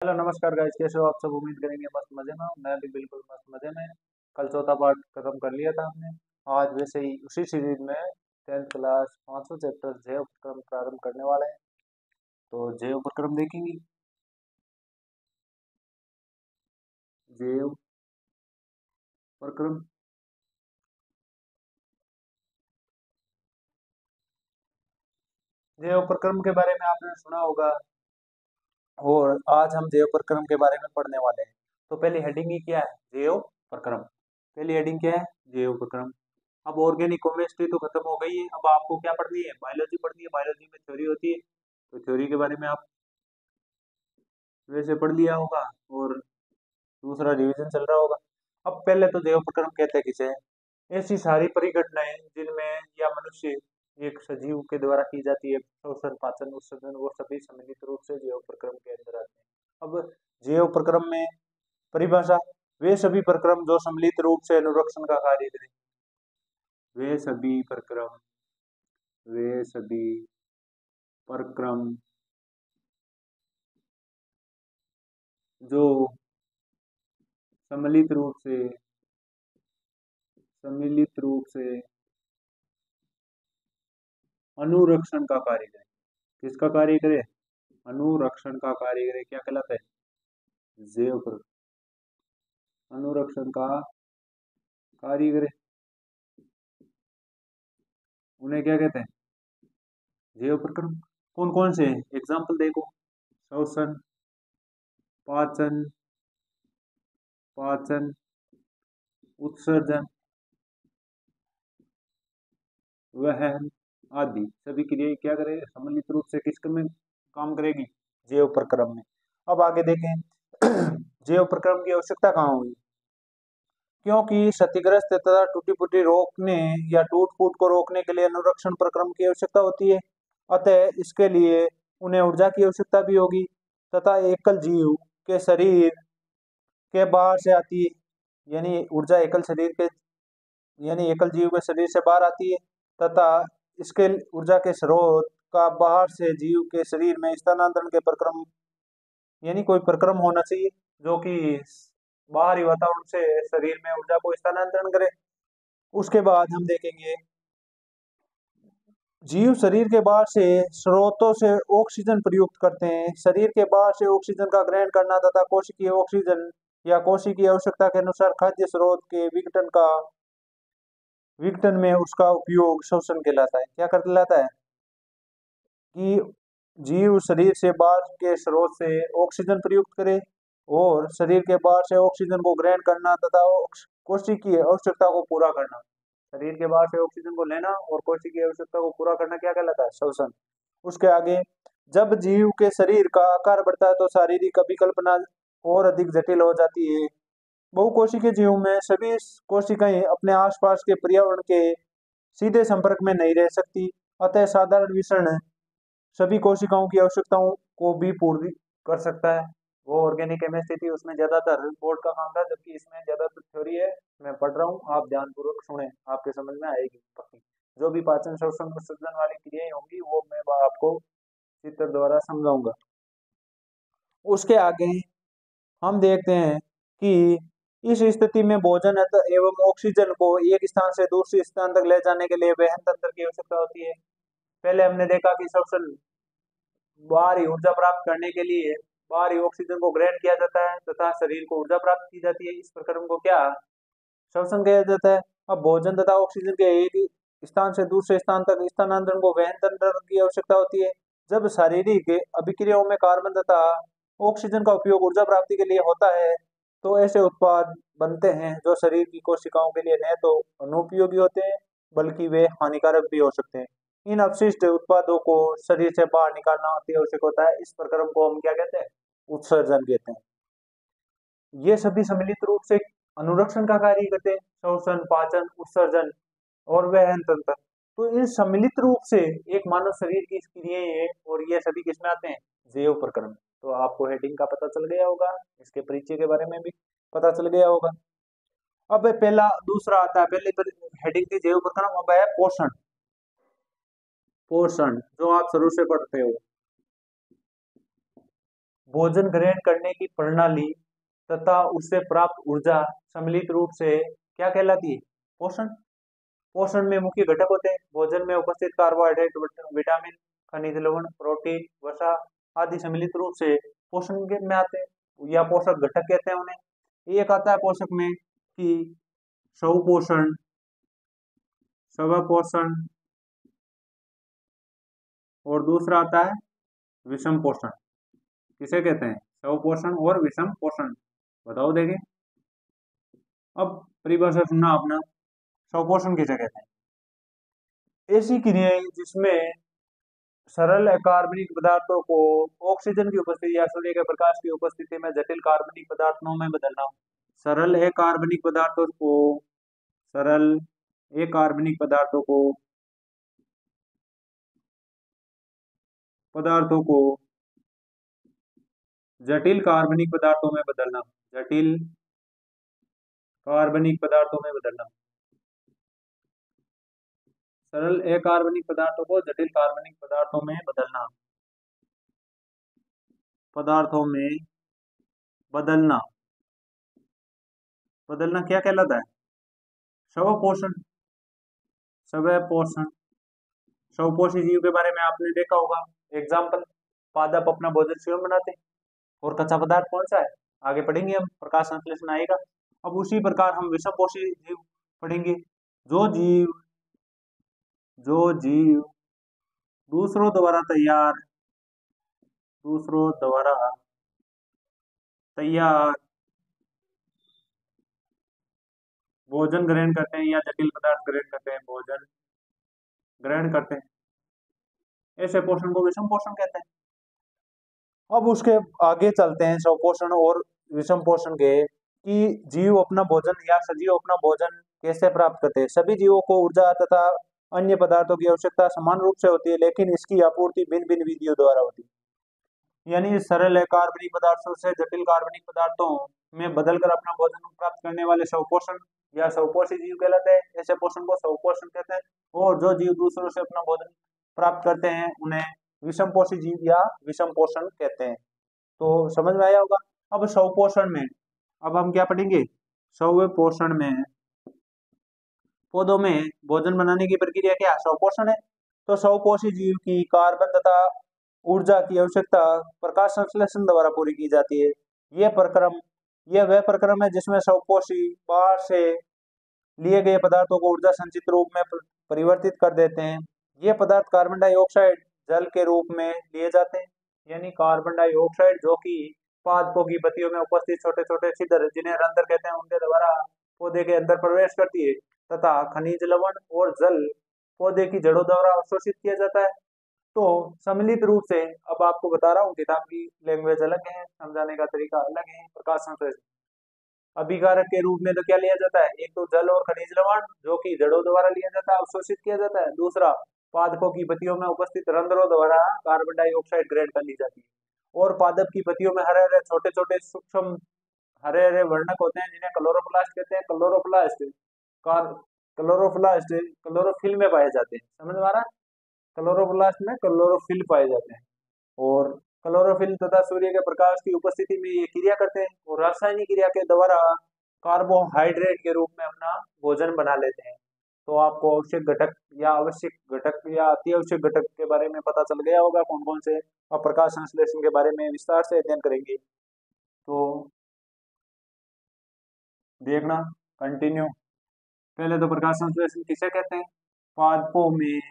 Hello नमस्कार guys, कैसे हो आप सब। उम्मीद करेंगे मस्त मजे में हो। मैं भी बिल्कुल मस्त मजे में। कल चौथा पार्ट खत्म कर लिया था हमने। आज वैसे ही उसी सीरीज में 10th क्लास 500 चैप्टर जय उपक्रम प्रारंभ करने वाले हैं। तो जय उपक्रम देखेंगे। जय उपक्रम। जय उपक्रम के बारे में आपने सुना होगा। और आज हम जय उपक्रम के बारे में पढ़ने वाले हैं। तो पहली हेडिंग ही क्या है? जय उपक्रम। पहली हेडिंग क्या है? जय उपक्रम। अब ऑर्गेनिक केमिस्ट्री तो खत्म हो गई है। अब आपको क्या पढ़नी है? बायोलॉजी पढ़नी है। बायोलॉजी में थ्योरी होती है। तो थ्योरी के बारे में आप वैसे पढ़ लिया होगा। और दूसरा रिवीजन चल रहा होगा। अब पहले तो देव प्रक्रम कहते हैं किसे? ऐसी सारी परिघटनाएं जिनमें या मनुष्य एक सजीव के द्वारा की जाती है, श्वसन पाचन उत्सर्जन, वो सभी सम्मिलित रूप से जैव प्रक्रम के अंदर आते हैं। अब जैव प्रक्रम में परिभाषा: वे सभी प्रक्रम जो सम्मिलित रूप से अनुरक्षण का कार्य करें। वे सभी प्रक्रम वे सभी प्रक्रम जो सम्मिलित रूप से सम्मिलित रूप से अनुरक्षण का कार्य करे। किसका कार्य करे? अनुरक्षण का कार्य करे। क्या कहलाता है? जैव प्रक्रम। अनुरक्षण का कार्य करे, उन्हें क्या कहते हैं? जैव प्रक्रम। कौन कौन से? एग्जाम्पल देखो। श्वसन, पाचन, पाचन उत्सर्जन, वहन आदि सभी क्रियाएं क्या करेगी? सम्मिलित रूप से किस में काम करेगी? जैव प्रक्रम में। अब आगे देखें। जैव प्रक्रम की आवश्यकता कहाँ हुई? क्योंकि क्षतिग्रस्त तथा टूटी फूटी रोकने या टूट फूट को रोकने के लिए अनुरक्षण प्रक्रम की आवश्यकता होती है। अतः इसके लिए उन्हें ऊर्जा की आवश्यकता भी होगी तथा एकल जीव के शरीर के बाहर से आती है। यानी ऊर्जा एकल शरीर के यानी एकल जीव के शरीर से बाहर आती है तथा इसके ऊर्जा के स्रोत का बाहर से जीव के शरीर में स्थानांतरण के प्रक्रम, यानी कोई प्रक्रम होना चाहिए जो कि बाहरी वातावरण से शरीर में ऊर्जा को स्थानांतरण करे। उसके बाद हम देखेंगे, जीव शरीर के बाहर से स्रोतों से ऑक्सीजन प्रयुक्त करते हैं। शरीर के बाहर से ऑक्सीजन का ग्रहण करना तथा कोशिकीय ऑक्सीजन या कोशिकीय आवश्यकता के अनुसार खाद्य स्रोत के विघटन में उसका उपयोग श्वसन कहलाता है। क्या कहलाता है? कि जीव शरीर से बाहर के स्रोत से ऑक्सीजन प्रयुक्त करे और शरीर के बाहर से ऑक्सीजन को ग्रहण करना तथा कोशिकीय आवश्यकता को पूरा करना। शरीर के बाहर से ऑक्सीजन को लेना और कोशिकीय आवश्यकता को पूरा करना क्या कहलाता है? श्वसन। उसके आगे, जब जीव के शरीर का आकार बढ़ता है तो शारीरिक अभिकल्पना और अधिक जटिल हो जाती है। बहुकोशिकीय जीव में सभी कोशिकाएं अपने आसपास के पर्यावरण के सीधे संपर्क में नहीं रह सकती। अतः साधारण विषण सभी कोशिकाओं की आवश्यकताओं को भी पूरी कर सकता है। वो ऑर्गेनिक केमिस्ट्री थी, उसमें ज्यादातर बोर्ड का काम था, जबकि इसमें ज्यादातर थ्योरी है। मैं पढ़ रहा हूँ, आप ध्यानपूर्वक सुने, आपके समझ में आएगी पक्की। जो भी पाचन श्वसन विसर्जन वाली क्रियाएं होंगी वो मैं आपको चित्र द्वारा समझाऊंगा। उसके आगे हम देखते हैं कि इस स्थिति में भोजन एवं ऑक्सीजन को एक स्थान से दूसरे स्थान तक ले जाने के लिए वहन तंत्र की आवश्यकता होती है। पहले हमने देखा कि श्वसन बाहरी ऊर्जा प्राप्त करने के लिए बाहरी ऑक्सीजन को ग्रहण किया जाता है तथा शरीर को ऊर्जा प्राप्त की जाती है। इस प्रक्रम को क्या श्वसन कहा जाता है? अब भोजन तथा ऑक्सीजन के एक स्थान से दूसरे स्थान तक स्थानांतरण को वहन तंत्र की आवश्यकता होती है। जब शारीरिक अभिक्रियाओं में कार्बन तथा ऑक्सीजन का उपयोग ऊर्जा प्राप्ति के लिए होता है तो ऐसे उत्पाद बनते हैं जो शरीर की कोशिकाओं के लिए न तो अनुपयोगी होते हैं बल्कि वे हानिकारक भी हो सकते हैं। इन अपशिष्ट उत्पादों को शरीर से बाहर निकालना अति आवश्यक होता है। इस प्रक्रम को हम क्या कहते हैं? उत्सर्जन कहते हैं। ये सभी सम्मिलित रूप से अनुरक्षण का कार्य करते हैं। श्वसन, पाचन, उत्सर्जन और वहन तंत्र। तो इन सम्मिलित रूप से एक मानव शरीर की क्रियाएं हैं और ये सभी किसमें आते हैं? जैव प्रक्रम। तो आपको हेडिंग का पता चल गया होगा, इसके परिचय के बारे में भी पता चल गया होगा। अब पहला दूसरा आता है। पहले हेडिंग थी जैव प्रक्रम, अब है पोषण। पोषण जो आप शुरू से पढ़ते हो। भोजन ग्रहण करने की प्रणाली तथा उससे प्राप्त ऊर्जा सम्मिलित रूप से क्या कहलाती है? पोषण। पोषण में मुख्य घटक होते हैं भोजन में उपस्थित कार्बोहाइड्रेट, विटामिन, खनिज लवण, प्रोटीन, वसा आदि सम्मिलित रूप से पोषण में आते हैं या पोषक घटक कहते हैं उन्हें। एक आता है पोषक में कि स्वपोषण, स्वपोषण, और दूसरा आता है विषम पोषण। किसे कहते हैं? स्वपोषण और विषम पोषण। बताओ देंगे। अब परिभाषा सुनना अपना। स्वपोषण किसे कहते हैं? ऐसी क्रियाएं जिसमें सरल अकार्बनिक पदार्थों को ऑक्सीजन की उपस्थिति या सूर्य के प्रकाश की उपस्थिति में जटिल कार्बनिक पदार्थों में बदलना। सरल अकार्बनिक पदार्थों को सरल अकार्बनिक पदार्थों को जटिल कार्बनिक पदार्थों में बदलना। जटिल कार्बनिक पदार्थों में बदलना। सरल अकार्बनिक पदार्थों को जटिल कार्बनिक पदार्थों में बदलना। पदार्थों में बदलना। बदलना क्या कहलाता है? स्वपोषण। स्वपोषण। स्वपोषी जीव के बारे में आपने देखा होगा। एग्जाम्पल, पादप अपना भोजन स्वयं बनाते हैं। और कच्चा पदार्थ कौन सा है? आगे पढ़ेंगे हम, प्रकाश संश्लेषण आएगा। अब उसी प्रकार हम विषमपोषी जीव पढ़ेंगे। जो जीव दूसरों द्वारा तैयार भोजन ग्रहण करते हैं या जटिल पदार्थ ग्रहण करते हैं, भोजन ग्रहण करते हैं, ऐसे पोषण को विषम पोषण कहते हैं। अब उसके आगे चलते हैं स्वपोषण और विषम पोषण के, कि जीव अपना भोजन या सजीव अपना भोजन कैसे प्राप्त करते हैं। सभी जीवों को ऊर्जा तथा अन्य पदार्थों की आवश्यकता समान रूप से होती है, लेकिन इसकी आपूर्ति भिन्न भिन्न विधियों द्वारा होती है। यानी सरल कार्बनिक पदार्थों से जटिल कार्बनिक पदार्थों में बदलकर अपना भोजन प्राप्त करने वाले स्वपोषण या स्वपोषी जीव कहलाते हैं। ऐसे पोषण को स्वपोषण कहते हैं। और जो जीव दूसरों से अपना भोजन प्राप्त करते हैं उन्हें विषम पोषी जीव या विषम पोषण कहते हैं। तो समझ में आया होगा। अब स्वपोषण में अब हम क्या पढ़ेंगे? स्वपोषण में पौधों में भोजन बनाने की प्रक्रिया क्या? स्वपोषण है। तो स्वपोषी जीव की कार्बन तथा ऊर्जा की आवश्यकता प्रकाश संश्लेषण द्वारा पूरी की जाती है। यह वह प्रक्रम है जिसमें स्वपोषी बाहर से लिए गए पदार्थों को ऊर्जा संचित रूप में परिवर्तित कर देते हैं। ये पदार्थ कार्बन डाइऑक्साइड जल के रूप में लिए जाते हैं। यानी कार्बन डाइऑक्साइड जो कि पादपों की पत्तियों में उपस्थित छोटे छोटे छिद्र जिन्हें रंध्र कहते हैं उनके द्वारा पौधे के अंदर प्रवेश करती है, तथा खनिज लवण और जल पौधे की जड़ों द्वारा अवशोषित किया जाता है। तो सम्मिलित रूप से अब आपको बता रहा हूँ, किताब की लैंग्वेज अलग है, समझाने का तरीका अलग है। प्रकाश संश्लेषण अभिकारक के रूप में तो क्या लिया जाता है? एक तो जल और खनिज लवण जो कि जड़ों द्वारा लिया जाता है, अवशोषित किया जाता है। दूसरा, पादपों की पत्तियों में उपस्थित रंध्रों द्वारा कार्बन डाइऑक्साइड ग्रहण कर ली जाती है। और पादप की पत्तियों में हरे हरे छोटे छोटे सूक्ष्म हरे हरे वर्णक होते हैं जिन्हें क्लोरोप्लास्ट कहते हैं। क्लोरोप्लास्ट क्लोरोफिल में पाए जाते हैं। समझ में आ रहा है? क्लोरोप्लास्ट में क्लोरोफिल पाए जाते हैं। और क्लोरोफिल तथा सूर्य के प्रकाश की उपस्थिति में ये क्रिया करते हैं और रासायनिक क्रिया के द्वारा कार्बोहाइड्रेट के रूप में अपना भोजन बना लेते हैं। तो आपको आवश्यक घटक या अति आवश्यक घटक के बारे में पता चल गया होगा कौन कौन से। और प्रकाश संश्लेषण के बारे में विस्तार से अध्ययन करेंगे। तो देखना, कंटिन्यू। पहले तो प्रकाश संश्लेषण किसे कहते हैं? पादपों में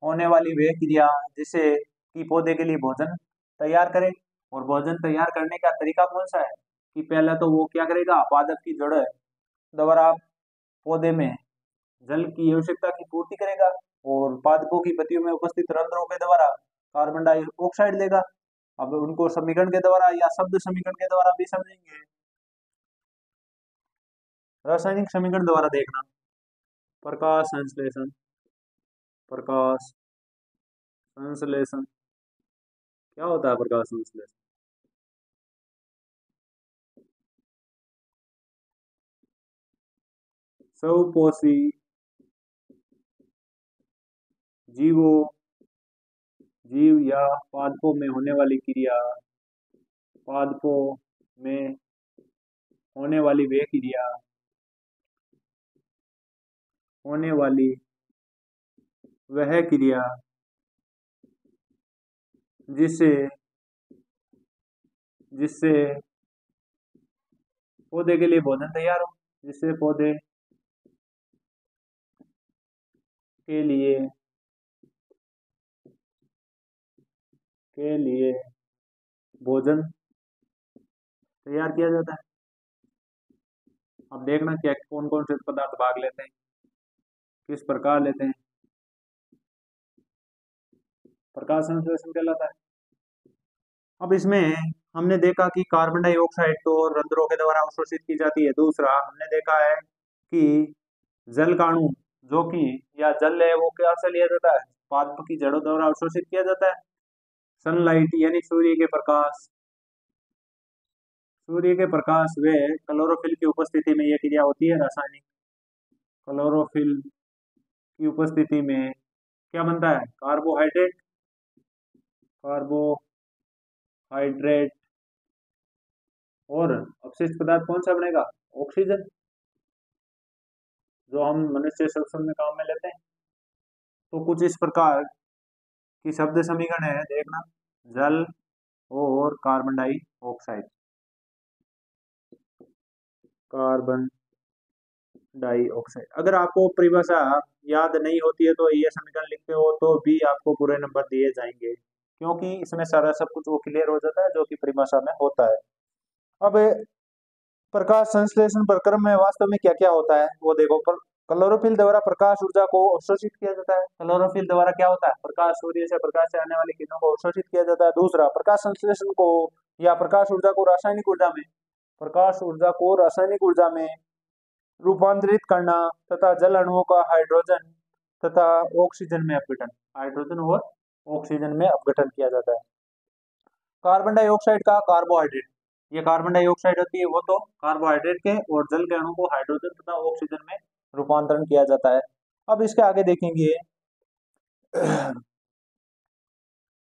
होने वाली वह क्रिया जिसे कि पौधे के लिए भोजन तैयार करे। और भोजन तैयार करने का तरीका कौन सा है? कि पहले तो वो क्या करेगा? पादप की जड़ द्वारा पौधे में जल की आवश्यकता की पूर्ति करेगा और पादपों की पत्तियों में उपस्थित रंध्रों के द्वारा कार्बन डाइऑक्साइड देगा। अब उनको समीकरण के द्वारा या शब्द समीकरण के द्वारा भी समझेंगे, रासायनिक समीकरण द्वारा देखना। प्रकाश संश्लेषण प्रकाश संश्लेषण क्या होता है? प्रकाश संश्लेषण स्वपोषी जीवों जीव या पादपों में होने वाली क्रिया, पादपों में होने वाली वे क्रिया, होने वाली वह क्रिया जिससे जिससे पौधे के लिए भोजन तैयार हो, जिससे पौधे के लिए भोजन तैयार किया जाता है। अब देखना क्या कौन कौन से पदार्थ भाग लेते हैं, किस प्रकार लेते हैं। प्रकाश संश्लेषण कहलाता है। अब इसमें हमने देखा कि कार्बन डाइऑक्साइड तो रंध्रों के द्वारा अवशोषित की जाती है। दूसरा हमने देखा है कि जल का अणु जो कि या जल है वो क्या से लिया जाता है, पादप की जड़ों द्वारा अवशोषित किया जाता है। सनलाइट यानी सूर्य के प्रकाश व क्लोरोफिल की उपस्थिति में यह क्रिया होती है रासायनिक। क्लोरोफिल की उपस्थिति में क्या बनता है, कार्बोहाइड्रेट और अपशिष्ट पदार्थ कौन सा बनेगा, ऑक्सीजन, जो हम मनुष्य श्वसन में काम में लेते हैं। तो कुछ इस प्रकार की शब्द समीकरण है, देखना, जल और कार्बन डाइऑक्साइड। अगर आपको परिभाषा याद नहीं होती है तो ये समीकरण लिखते हो तो भी आपको पूरे नंबर दिए जाएंगे, क्योंकि इसमें सारा सब कुछ वो क्लियर हो जाता है जो कि परिभाषा में होता है। अब प्रकाश संश्लेषण प्रक्रम में वास्तव में क्या क्या होता है वो देखो। क्लोरोफिल द्वारा प्रकाश ऊर्जा को अवशोषित किया जाता है। क्लोरोफिल द्वारा क्या होता है, प्रकाश, सूर्य से प्रकाश से आने वाली किरणों को अवशोषित किया जाता है। दूसरा, प्रकाश संश्लेषण को या प्रकाश ऊर्जा को रासायनिक ऊर्जा में रूपांतरित करना तथा जल अणुओं का हाइड्रोजन तथा ऑक्सीजन में अपघटन, हाइड्रोजन और ऑक्सीजन में अपघटन किया जाता है। कार्बन डाइऑक्साइड का कार्बोहाइड्रेट, ये कार्बन डाइऑक्साइड होती है वो तो कार्बोहाइड्रेट के और जल के अणु को हाइड्रोजन तथा ऑक्सीजन में रूपांतरण किया जाता है। अब इसके आगे देखेंगे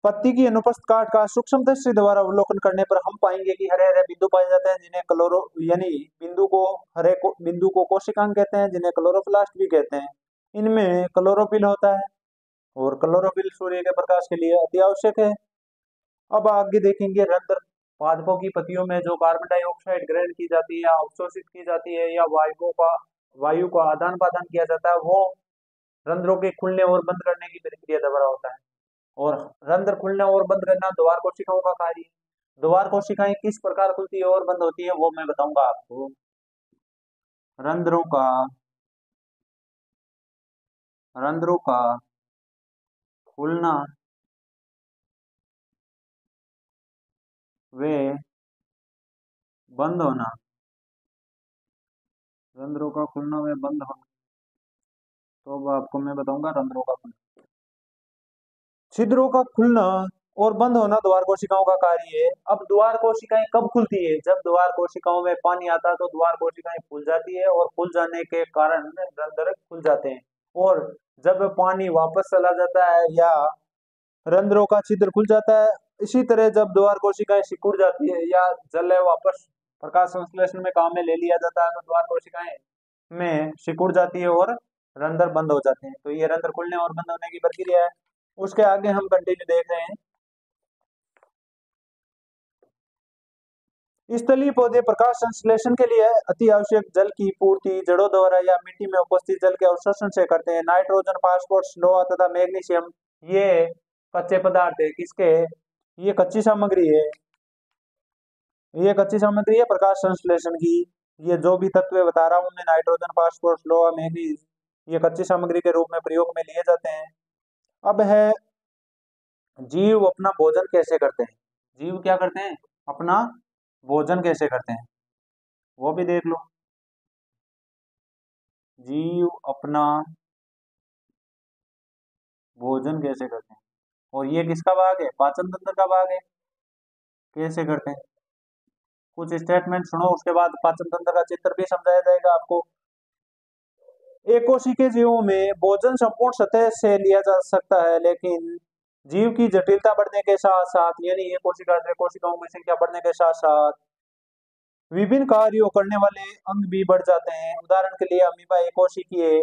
पत्ती की अनुपस्थित काट का सूक्ष्म दृष्टि द्वारा अवलोकन करने पर हम पाएंगे कि हरे हरे बिंदु पाए जाते हैं जिन्हें बिंदु को कोशिकांग कहते हैं, जिन्हें क्लोरोप्लास्ट भी कहते हैं। इनमें क्लोरोफिल होता है और क्लोरोफिल सूर्य के प्रकाश के लिए अति आवश्यक है। अब आगे देखेंगे रंध्र, पादपों की पत्तियों में जो कार्बन डाइऑक्साइड ग्रहण की जाती है या अवशोषित की जाती है या वायु का आदान प्रदान किया जाता है, वो रंध्रों के खुलने और बंद करने की प्रक्रिया द्वारा होता है। और रंध्र खुलना और बंद करना द्वार कोशिकाओं का कार्य है। द्वार कोशिकाएं किस प्रकार खुलती है और बंद होती है वो मैं बताऊंगा आपको। रंध्रों का खुलना वे बंद होना, रंध्रों का खुलना व बंद होना, तो अब आपको मैं बताऊंगा रंध्रों का खुलना। छिद्रों का खुलना और बंद होना द्वार कोशिकाओं का कार्य है। अब द्वार कोशिकाएं कब खुलती है, जब द्वार कोशिकाओं में पानी आता है तो द्वार कोशिकाएं फूल जाती है और फूल जाने के कारण रंध्र खुल जाते हैं। और जब पानी वापस चला जाता है या रंध्रों का छिद्र खुल जाता है। इसी तरह जब द्वार कोशिकाएं सिकुड़ जाती है या जल वापस प्रकाश संश्लेषण में काम में ले लिया जाता है तो द्वार कोशिकाएं में सिकुड़ जाती है और रंध्र बंद हो जाते हैं। तो ये रंध्र खुलने और बंद होने की प्रक्रिया है। उसके आगे हम कंटिन्यू देख रहे हैं। स्थलीय पौधे प्रकाश संश्लेषण के लिए अति आवश्यक जल की पूर्ति जड़ों द्वारा या मिट्टी में उपस्थित जल के अवशोषण से करते हैं। नाइट्रोजन, फास्फोरस, लोहा तथा मैग्नीशियम ये कच्चे पदार्थ है। किसके, ये कच्ची सामग्री है, प्रकाश संश्लेषण की। ये जो भी तत्व बता रहा हूं मैं, नाइट्रोजन, फास्फोरस, लोहा, मैग्नीज, ये कच्ची सामग्री के रूप में प्रयोग में लिए जाते हैं। अब है जीव अपना भोजन कैसे करते हैं। जीव क्या करते हैं, अपना भोजन कैसे करते हैं वो भी देख लो। जीव अपना भोजन कैसे करते हैं, और ये किसका भाग है, पाचन तंत्र का भाग है। कैसे करते हैं, कुछ स्टेटमेंट सुनो, उसके बाद पाचन तंत्र का चित्र भी समझाया जाएगा आपको। एक कोशिकीय जीवों में भोजन संपूर्ण सतह से लिया जा सकता है, लेकिन जीव की जटिलता बढ़ने के साथ साथ, यानी ये कोशिकाओं की संख्या बढ़ने के साथ साथ विभिन्न कार्यों करने वाले अंग भी बढ़ जाते हैं। उदाहरण के लिए अमीबा एक कोशिकीय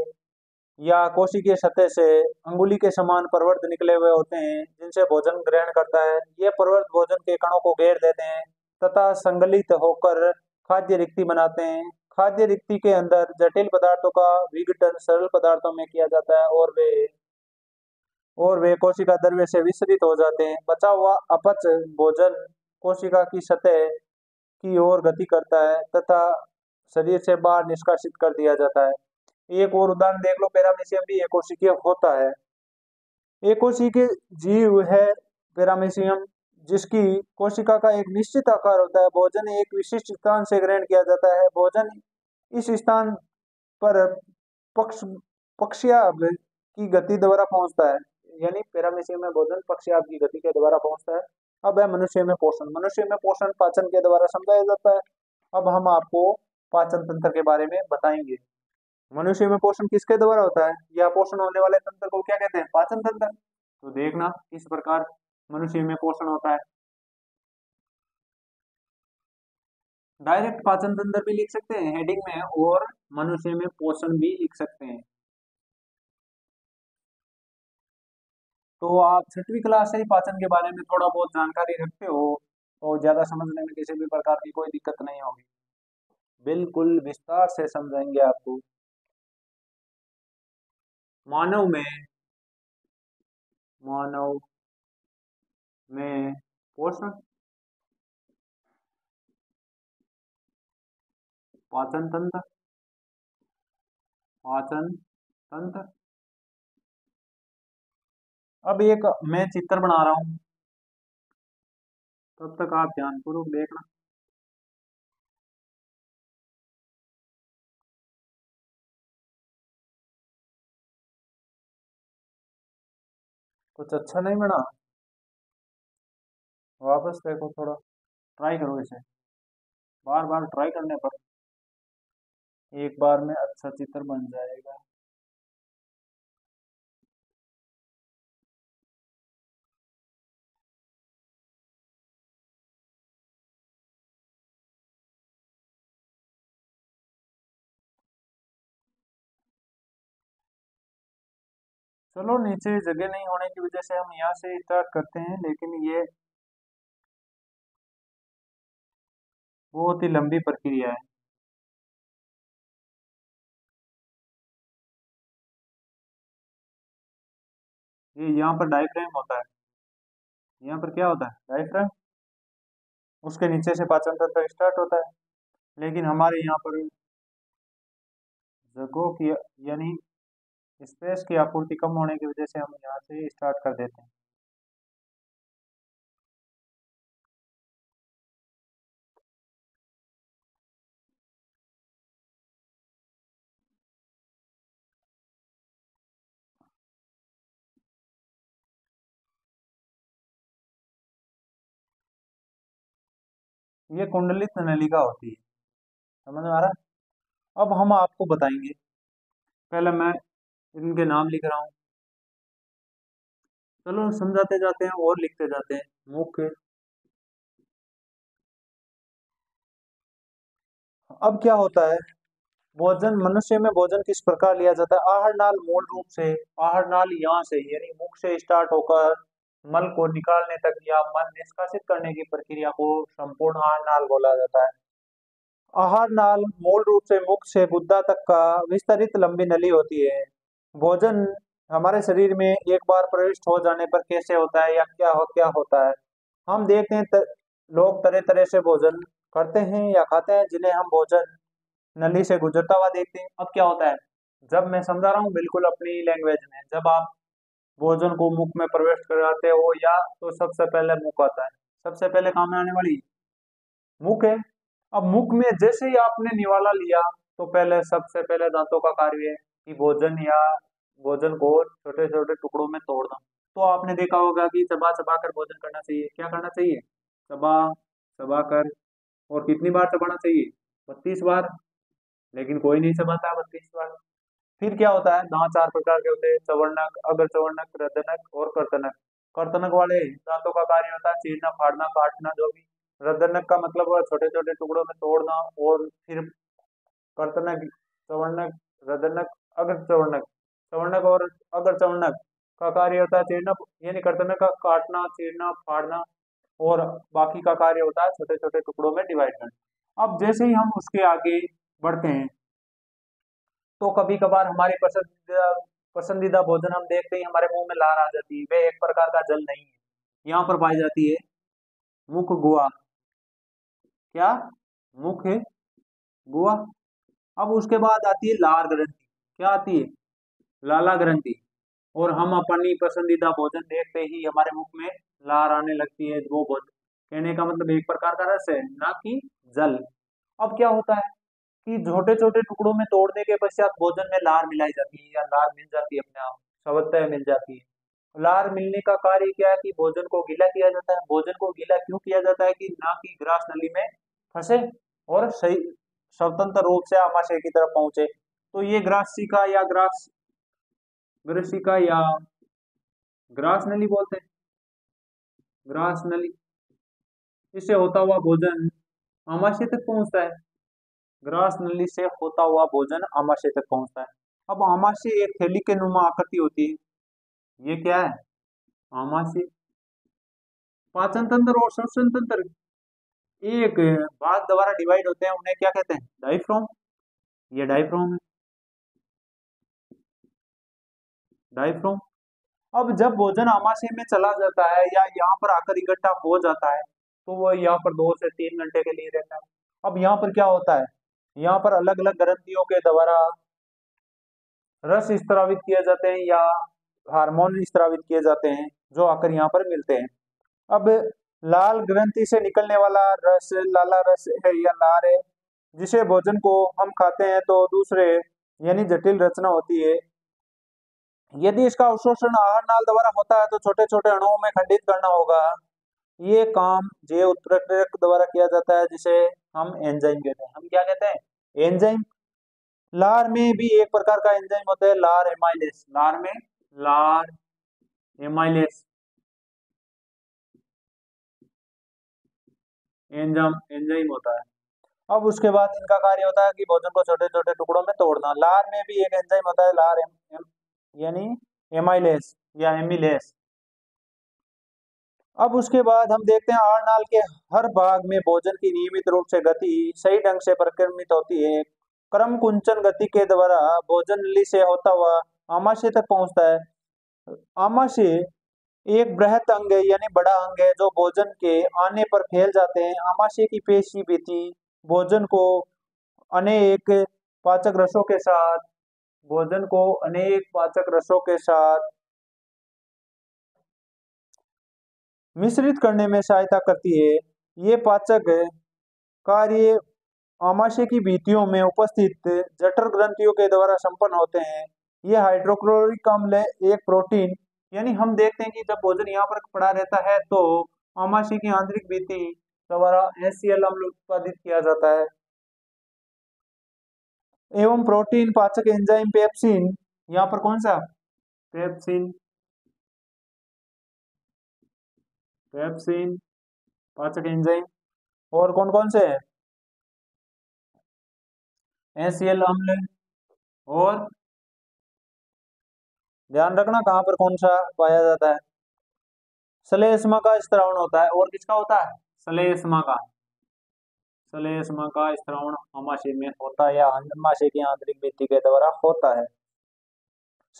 या कोशिकीय सतह से अंगुली के समान प्रवर्त निकले हुए होते हैं जिनसे भोजन ग्रहण करता है। ये प्रवर्त भोजन के कणों को घेर देते हैं तथा संगलित होकर खाद्य रिक्ति बनाते हैं। खाद्य रिक्ति के अंदर जटिल पदार्थों का विघटन सरल पदार्थों में किया जाता है और वे कोशिका द्रव्य से विसरित हो जाते हैं। बचा हुआ अपच भोजन कोशिका की सतह की ओर गति करता है तथा शरीर से बाहर निष्कासित कर दिया जाता है। एक और उदाहरण देख लो, पैरामीशियम भी एक कोशिकीय होता है। एक कोशिकीय जीव है पैरामीशियम, जिसकी कोशिका का एक निश्चित आकार होता है। भोजन एक विशिष्ट स्थान से ग्रहण किया जाता है। भोजन इस स्थान पर पक्ष पक्षियाभ की गति द्वारा पहुंचता है, यानी पैरामीशियम में भोजन पक्षियाभ की गति के द्वारा पहुंचता है। अब है मनुष्य में पोषण। मनुष्य में पोषण पाचन के द्वारा समझाया जाता है। अब हम आपको पाचन तंत्र के बारे में बताएंगे। मनुष्य में पोषण किसके द्वारा होता है, या पोषण होने वाले तंत्र को क्या कहते हैं, पाचन तंत्र। तो देखना किस प्रकार मनुष्य में पोषण होता है। डायरेक्ट पाचन तंत्र भी लिख सकते हैं हेडिंग में, और मनुष्य में पोषण भी लिख सकते हैं। तो आप 6वीं क्लास से ही पाचन के बारे में थोड़ा बहुत जानकारी रखते हो, तो ज्यादा समझने में किसी भी प्रकार की कोई दिक्कत नहीं होगी। बिल्कुल विस्तार से समझाएंगे आपको। मानव में मानव में पोषण, पाचन तंत्र, पाचन तंत्र। अब एक मैं चित्र बना रहा हूं, तब तक आप ध्यानपूर्वक देखना। कुछ अच्छा नहीं बना, वापस देखो, थोड़ा ट्राई करो इसे। बार बार ट्राई करने पर एक बार में अच्छा चित्र बन जाएगा। चलो, नीचे जगह नहीं होने की वजह से हम यहाँ से स्टार्ट करते हैं, लेकिन ये बहुत ही लंबी प्रक्रिया है। ये यहाँ पर डायफ्राम होता है। यहाँ पर क्या होता है, डायफ्राम। उसके नीचे से पाचन तंत्र स्टार्ट होता है। लेकिन हमारे यहाँ पर जगहों की, यानी स्पेस की आपूर्ति कम होने की वजह से हम यहाँ से स्टार्ट कर देते हैं। ये कुंडलित नलिका होती है, समझ में आ रहा है। अब हम आपको बताएंगे, पहले मैं इनके नाम लिख रहा हूँ। चलो समझाते जाते हैं और लिखते जाते हैं। मुख्य। अब क्या होता है, भोजन मनुष्य में भोजन किस प्रकार लिया जाता है। आहार नाल मूल रूप से, आहार नाल यहाँ से यानी मुख से स्टार्ट होकर मल को निकालने तक या मल निष्कासित करने की प्रक्रिया को संपूर्ण आहार नाल बोला जाता है। आहार नाल मूल रूप से मुख से गुद्दा तक का विस्तरित लंबी नली होती है। भोजन हमारे शरीर में एक बार प्रविष्ट हो जाने पर कैसे होता है या क्या होता है, हम देखते हैं। लोग तरह तरह से भोजन करते हैं या खाते हैं, जिन्हें हम भोजन नली से गुजरता हुआ देखते हैं। अब क्या होता है, जब मैं समझा रहा हूँ बिल्कुल अपनी लैंग्वेज में, जब आप भोजन को मुख में प्रवेश कराते हो या तो सबसे पहले मुख आता है। सबसे पहले काम में आने वाली मुख है। अब मुख में जैसे ही आपने निवाला लिया, तो पहले सबसे पहले दांतों का कार्य है कि भोजन को छोटे छोटे टुकड़ों में तोड़ना। तो आपने देखा होगा कि चबा चबा कर भोजन करना चाहिए। क्या करना चाहिए, चबा चबा कर। और कितनी बार चबाना चाहिए, 32 बार। लेकिन कोई नहीं चबाता 32 बार। फिर क्या होता है, दांत 4 प्रकार के होते हैं, चवर्णक, अग्र चवर्णक, रदनक और कर्तनक। कर्तनक वाले दांतों का कार्य होता है चीरना, फाड़ना, काटना, जो भी। रदनक का मतलब छोटे छोटे टुकड़ों में तोड़ना। और फिर कर्तनक, चवर्णक, रदनक, अग्र चवर्णक, चवर्णक और अग्र चवर्णक का कार्य होता है चीरना, यानी कर्तनक का काटना, चीरना, फाड़ना। और बाकी का कार्य होता है छोटे छोटे टुकड़ों में डिवाइड करना। अब जैसे ही हम उसके आगे बढ़ते हैं तो कभी कभार हमारी पसंदीदा पसंदीदा भोजन हम देखते ही हमारे मुंह में लार आ जाती है, वे एक प्रकार का जल नहीं है, यहाँ पर पाई जाती है मुख गुहा। क्या? मुख गुहा। अब उसके बाद आती है लार ग्रंथि। क्या आती है? लाला ग्रंथि। और हम अपनी पसंदीदा भोजन देखते ही हमारे मुख में लार आने लगती है। वो भोजन कहने का मतलब एक प्रकार का रस है, ना कि जल। अब क्या होता है कि छोटे छोटे टुकड़ों में तोड़ने के पश्चात भोजन में लार मिलाई जाती है या लार मिल जाती है, अपने आप स्वतः मिल जाती है। लार मिलने का कार्य क्या है कि भोजन को गीला किया जाता है। भोजन को गीला क्यों किया जाता है? कि ना कि ग्रास नली में फंसे और सही स्वतंत्र रूप से आमाशय की तरफ पहुंचे। तो ये ग्रासिका या ग्रसिका या ग्रास नली बोलते हैं, ग्रास नली। इससे होता हुआ भोजन आमाशय तक पहुंचता है। ग्रास नली से होता हुआ भोजन आमाशय तक पहुंचता है। अब आमाशय एक थैली के नुमा आकृति होती है। ये क्या है? आमाशय। पाचन तंत्र और श्वसन तंत्र एक भाग द्वारा डिवाइड होते हैं, उन्हें क्या कहते हैं? डाइफ्राम। ये डाइफ्राम है, डाइफ्राम। अब जब भोजन आमाशय में चला जाता है या यहाँ पर आकर इकट्ठा हो जाता है तो वो यहाँ पर 2 से 3 घंटे के लिए रहता है। अब यहाँ पर क्या होता है? यहाँ पर अलग अलग ग्रंथियों के द्वारा रस स्त्रावित किए जाते हैं या हार्मोन स्त्रावित किए जाते हैं, जो आकर यहाँ पर मिलते हैं। अब लाल ग्रंथि से निकलने वाला रस लाला रस है या लार है, जिसे भोजन को हम खाते हैं तो दूसरे यानी जटिल रचना होती है। यदि इसका अवशोषण आहार नाल द्वारा होता है तो छोटे छोटे अणुओं में खंडित करना होगा। ये काम जैव उत्प्रेरक द्वारा किया जाता है, जिसे हम एंजाइम कहते हैं। हम क्या कहते हैं? एंजाइम। लार में भी एक प्रकार का एंजाइम होता है, लार एमाइलेस। लार में लार एमाइलेस एंजाइम एंजाइम होता है। अब उसके बाद इनका कार्य होता है कि भोजन को छोटे छोटे टुकड़ों में तोड़ना। लार में भी एक एंजाइम होता है, लार यानी एमाइलेस या एमिलेस। अब उसके बाद हम देखते हैं आहारनाल के हर भाग में भोजन की नियमित रूप से गति सही ढंग से परिक्रमित होती है। क्रम कुंचन गति के द्वारा भोजन नली से होता हुआ आमाशय तक पहुंचता है। आमाशय एक बृहत अंग है यानी बड़ा अंग है, जो भोजन के आने पर फैल जाते हैं। आमाशय की पेशी भित्ति भोजन को अनेक पाचक रसों के साथ भोजन को अनेक पाचक रसों के साथ मिश्रित करने में सहायता करती है। ये पाचक कार्य आमाशय की भित्तियों में उपस्थित जठर ग्रंथियों के द्वारा संपन्न होते हैं। ये हाइड्रोक्लोरिक अम्ल एक प्रोटीन, यानी हम देखते हैं कि जब भोजन यहाँ पर पड़ा रहता है तो आमाशय की आंतरिक भित्ति द्वारा HCl अम्ल उत्पादित किया जाता है। एवं प्रोटीन पाचक एंजाइम पेप्सिन, यहाँ पर कौन सा? पेप्सिन। पेप्सिन पाचक एंजाइम। और कौन कौन से है? HCl अम्ल। और ध्यान रखना कहाँ पर कौन सा पाया जाता है। श्लेष्मा का स्त्रावण होता है। और किसका होता है? श्लेष्मा का। श्लेष्मा का स्त्रावण आमाशय में होता है या आमाशय की आंतरिक भित्ति के द्वारा होता है।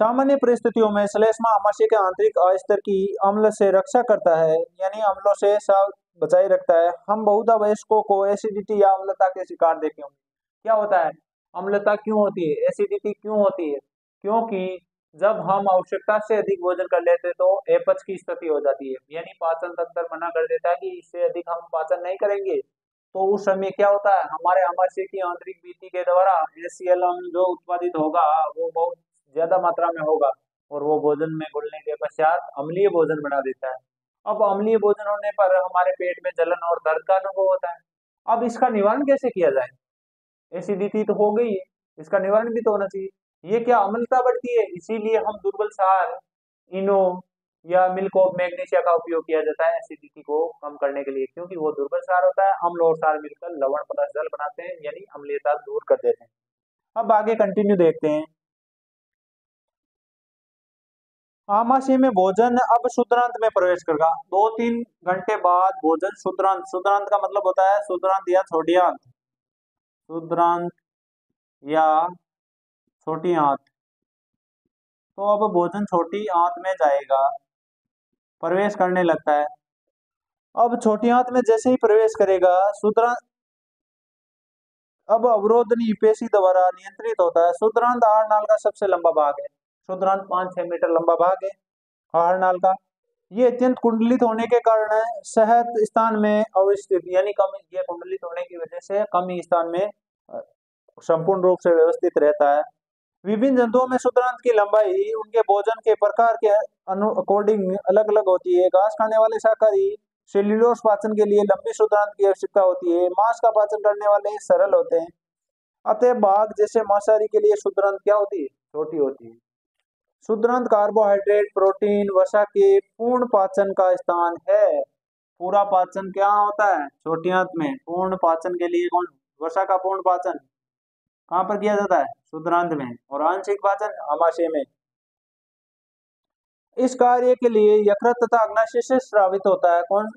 सामान्य परिस्थितियों में श्लेष्मा आमाशय के आंतरिक अस्तर की अम्ल से रक्षा करता है, यानी अम्लों से साफ बचाए रखता है। हम बहुधा वयस्कों को एसिडिटी या अम्लता के शिकार देखे होंगे। क्या होता है? अम्लता क्यों होती है? एसिडिटी क्यों होती है? क्योंकि जब हम आवश्यकता से अधिक भोजन कर लेते हैं तो अपच की स्थिति हो जाती है, यानी पाचन तंत्र मना कर देता है कि इससे अधिक हम पाचन नहीं करेंगे। तो उस समय क्या होता है? हमारे आमाशय की आंतरिक भित्ति के द्वारा HCl अम्ल जो उत्पादित होगा वो बहुत ज्यादा मात्रा में होगा और वो भोजन में घुलने के पश्चात अम्लीय भोजन बना देता है। अब अम्लीय भोजन होने पर हमारे पेट में जलन और दर्द का अनुभव होता है। अब इसका निवारण कैसे किया जाए? एसिडिटी तो हो गई है, इसका निवारण भी तो होना चाहिए। ये क्या अम्लता बढ़ती है, इसीलिए हम दुर्बल सार, इनो, या मिल्क ऑफ मैग्नीशिया का उपयोग किया जाता है एसिडिटी को कम करने के लिए, क्योंकि वो दुर्बल क्षार होता है। अम्ल और क्षार मिलकर लवण प्लस जल बनाते हैं, यानी अम्लीयता दूर कर देते हैं। अब आगे कंटिन्यू देखते हैं। आमाशय में भोजन अब शुद्रांत में प्रवेश करेगा। 2-3 घंटे बाद भोजन शुद्रांत, शुद्रांत का मतलब होता है शुद्रांत या छोटी आंत, शुद्रांत या छोटी आंत। तो अब भोजन छोटी आंत में जाएगा, प्रवेश करने लगता है। अब छोटी आंत में जैसे ही प्रवेश करेगा शुद्रांत अब अवरोधनी पेशी द्वारा नियंत्रित होता है। शुद्रांत आहार नाल का सबसे लंबा भाग है। शुद्रांत 5-6 मीटर लंबा भाग है आहार नाल का। ये अत्यंत कुंडलित होने के कारण सहत स्थान में अवस्थित, यानी कम, ये कुंडलित होने की वजह से कम ही स्थान में संपूर्ण रूप से व्यवस्थित रहता है। विभिन्न जंतुओं में शुद्रांत की लंबाई उनके भोजन के प्रकार के अकॉर्डिंग अलग अलग होती है। घास खाने वाले शाकाहारी सेल्यूलोज पाचन के लिए लंबी शुद्रांत की आवश्यकता होती है। मांस का पाचन करने वाले सरल होते हैं, अतः बाघ जैसे मांसाहारी के लिए शुद्रांत क्या होती है, छोटी होती है। शुद्रांत कार्बोहाइड्रेट, प्रोटीन, वसा के पूर्ण पाचन का स्थान है। पूरा पाचन क्या होता है छोटी आंत में, पूर्ण पाचन के लिए कौन, वसा का पूर्ण पाचन कहाँ पर किया जाता है, शुद्रांत में, और आंशिक पाचन आमाशय में। इस कार्य के लिए यकृत तथा अग्नाशय से स्रावित होता है। कौन,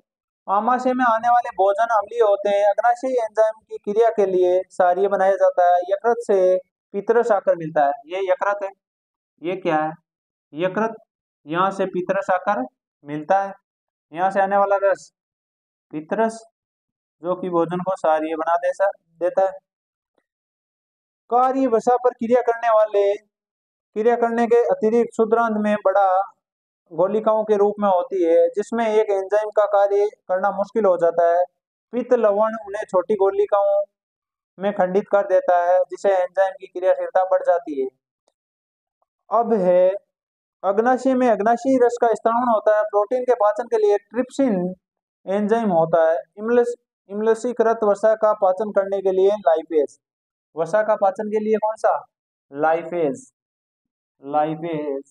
आमाशय में आने वाले भोजन अम्लीय होते हैं। अग्नाशय एंजाइम की क्रिया के लिए क्षारीय बनाया जाता है। यकृत से पित्तरस आकर मिलता है, ये यकृत है, ये क्या है, यकृत, यहाँ से पित्तरस आकर मिलता है, यहाँ से आने वाला रस पित्तरस, जो कि भोजन को क्षारीय बना देता है। कार्य वसा पर क्रिया करने के अतिरिक्त शुद्रांत में बड़ा गोलिकाओं के रूप में होती है, जिसमें एक एंजाइम का कार्य करना मुश्किल हो जाता है। पित्त लवण उन्हें छोटी गोलिकाओं में खंडित कर देता है, जिसे एंजाइम की क्रियाशीलता बढ़ जाती है। अब है अग्नाशय में अग्नाशयी रस का स्त्रावण होता है। प्रोटीन के पाचन के लिए ट्रिप्सिन एंजाइम होता है। इम्लसीकृत वसा का पाचन करने के लिए लाइपेज, वसा का पाचन के लिए कौन सा, लाइपेज, लाइपेज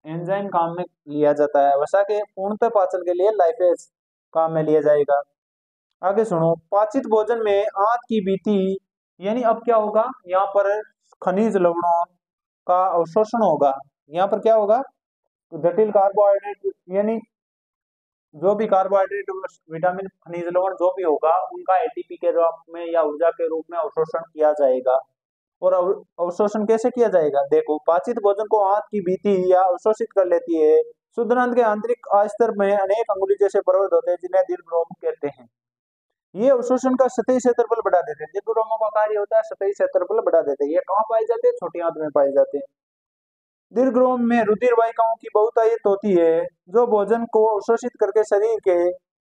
एंजाइम काम में लिया जाता है। वसा के पूर्णतः पाचन के लिए लाइपेज काम में लिया जाएगा। आगे सुनो, पाचित भोजन में आंत की भीति, यानी अब क्या होगा, यहाँ पर खनिज लवणों का अवशोषण होगा। यहाँ पर क्या होगा, जटिल कार्बोहाइड्रेट, यानी जो भी कार्बोहाइड्रेट, विटामिन, खनिज लवण जो भी होगा उनका एटीपी के रूप में या ऊर्जा के रूप में अवशोषण किया जाएगा। और अवशोषण कैसे किया जाएगा, देखो, पाचित भोजन को आंत की भीति या अवशोषित कर लेती है। शुद्रांत के आंतरिक अस्तर में अनेक अंगुली जैसे पर्वत होते हैं, जिन्हें दीर्घरोम कहते हैं। ये अवशोषण का सतही क्षेत्रफल बढ़ा देते हैं। दीर्घरोमों का कार्य होता है सतही क्षेत्रफल बढ़ा देते हैं। ये कहाँ पाए जाते हैं, छोटी आंत में पाए जाते हैं। दीर्घरोम में रुधिर वाहिकाओं की बहुतायत होती है, जो भोजन को अवशोषित करके शरीर के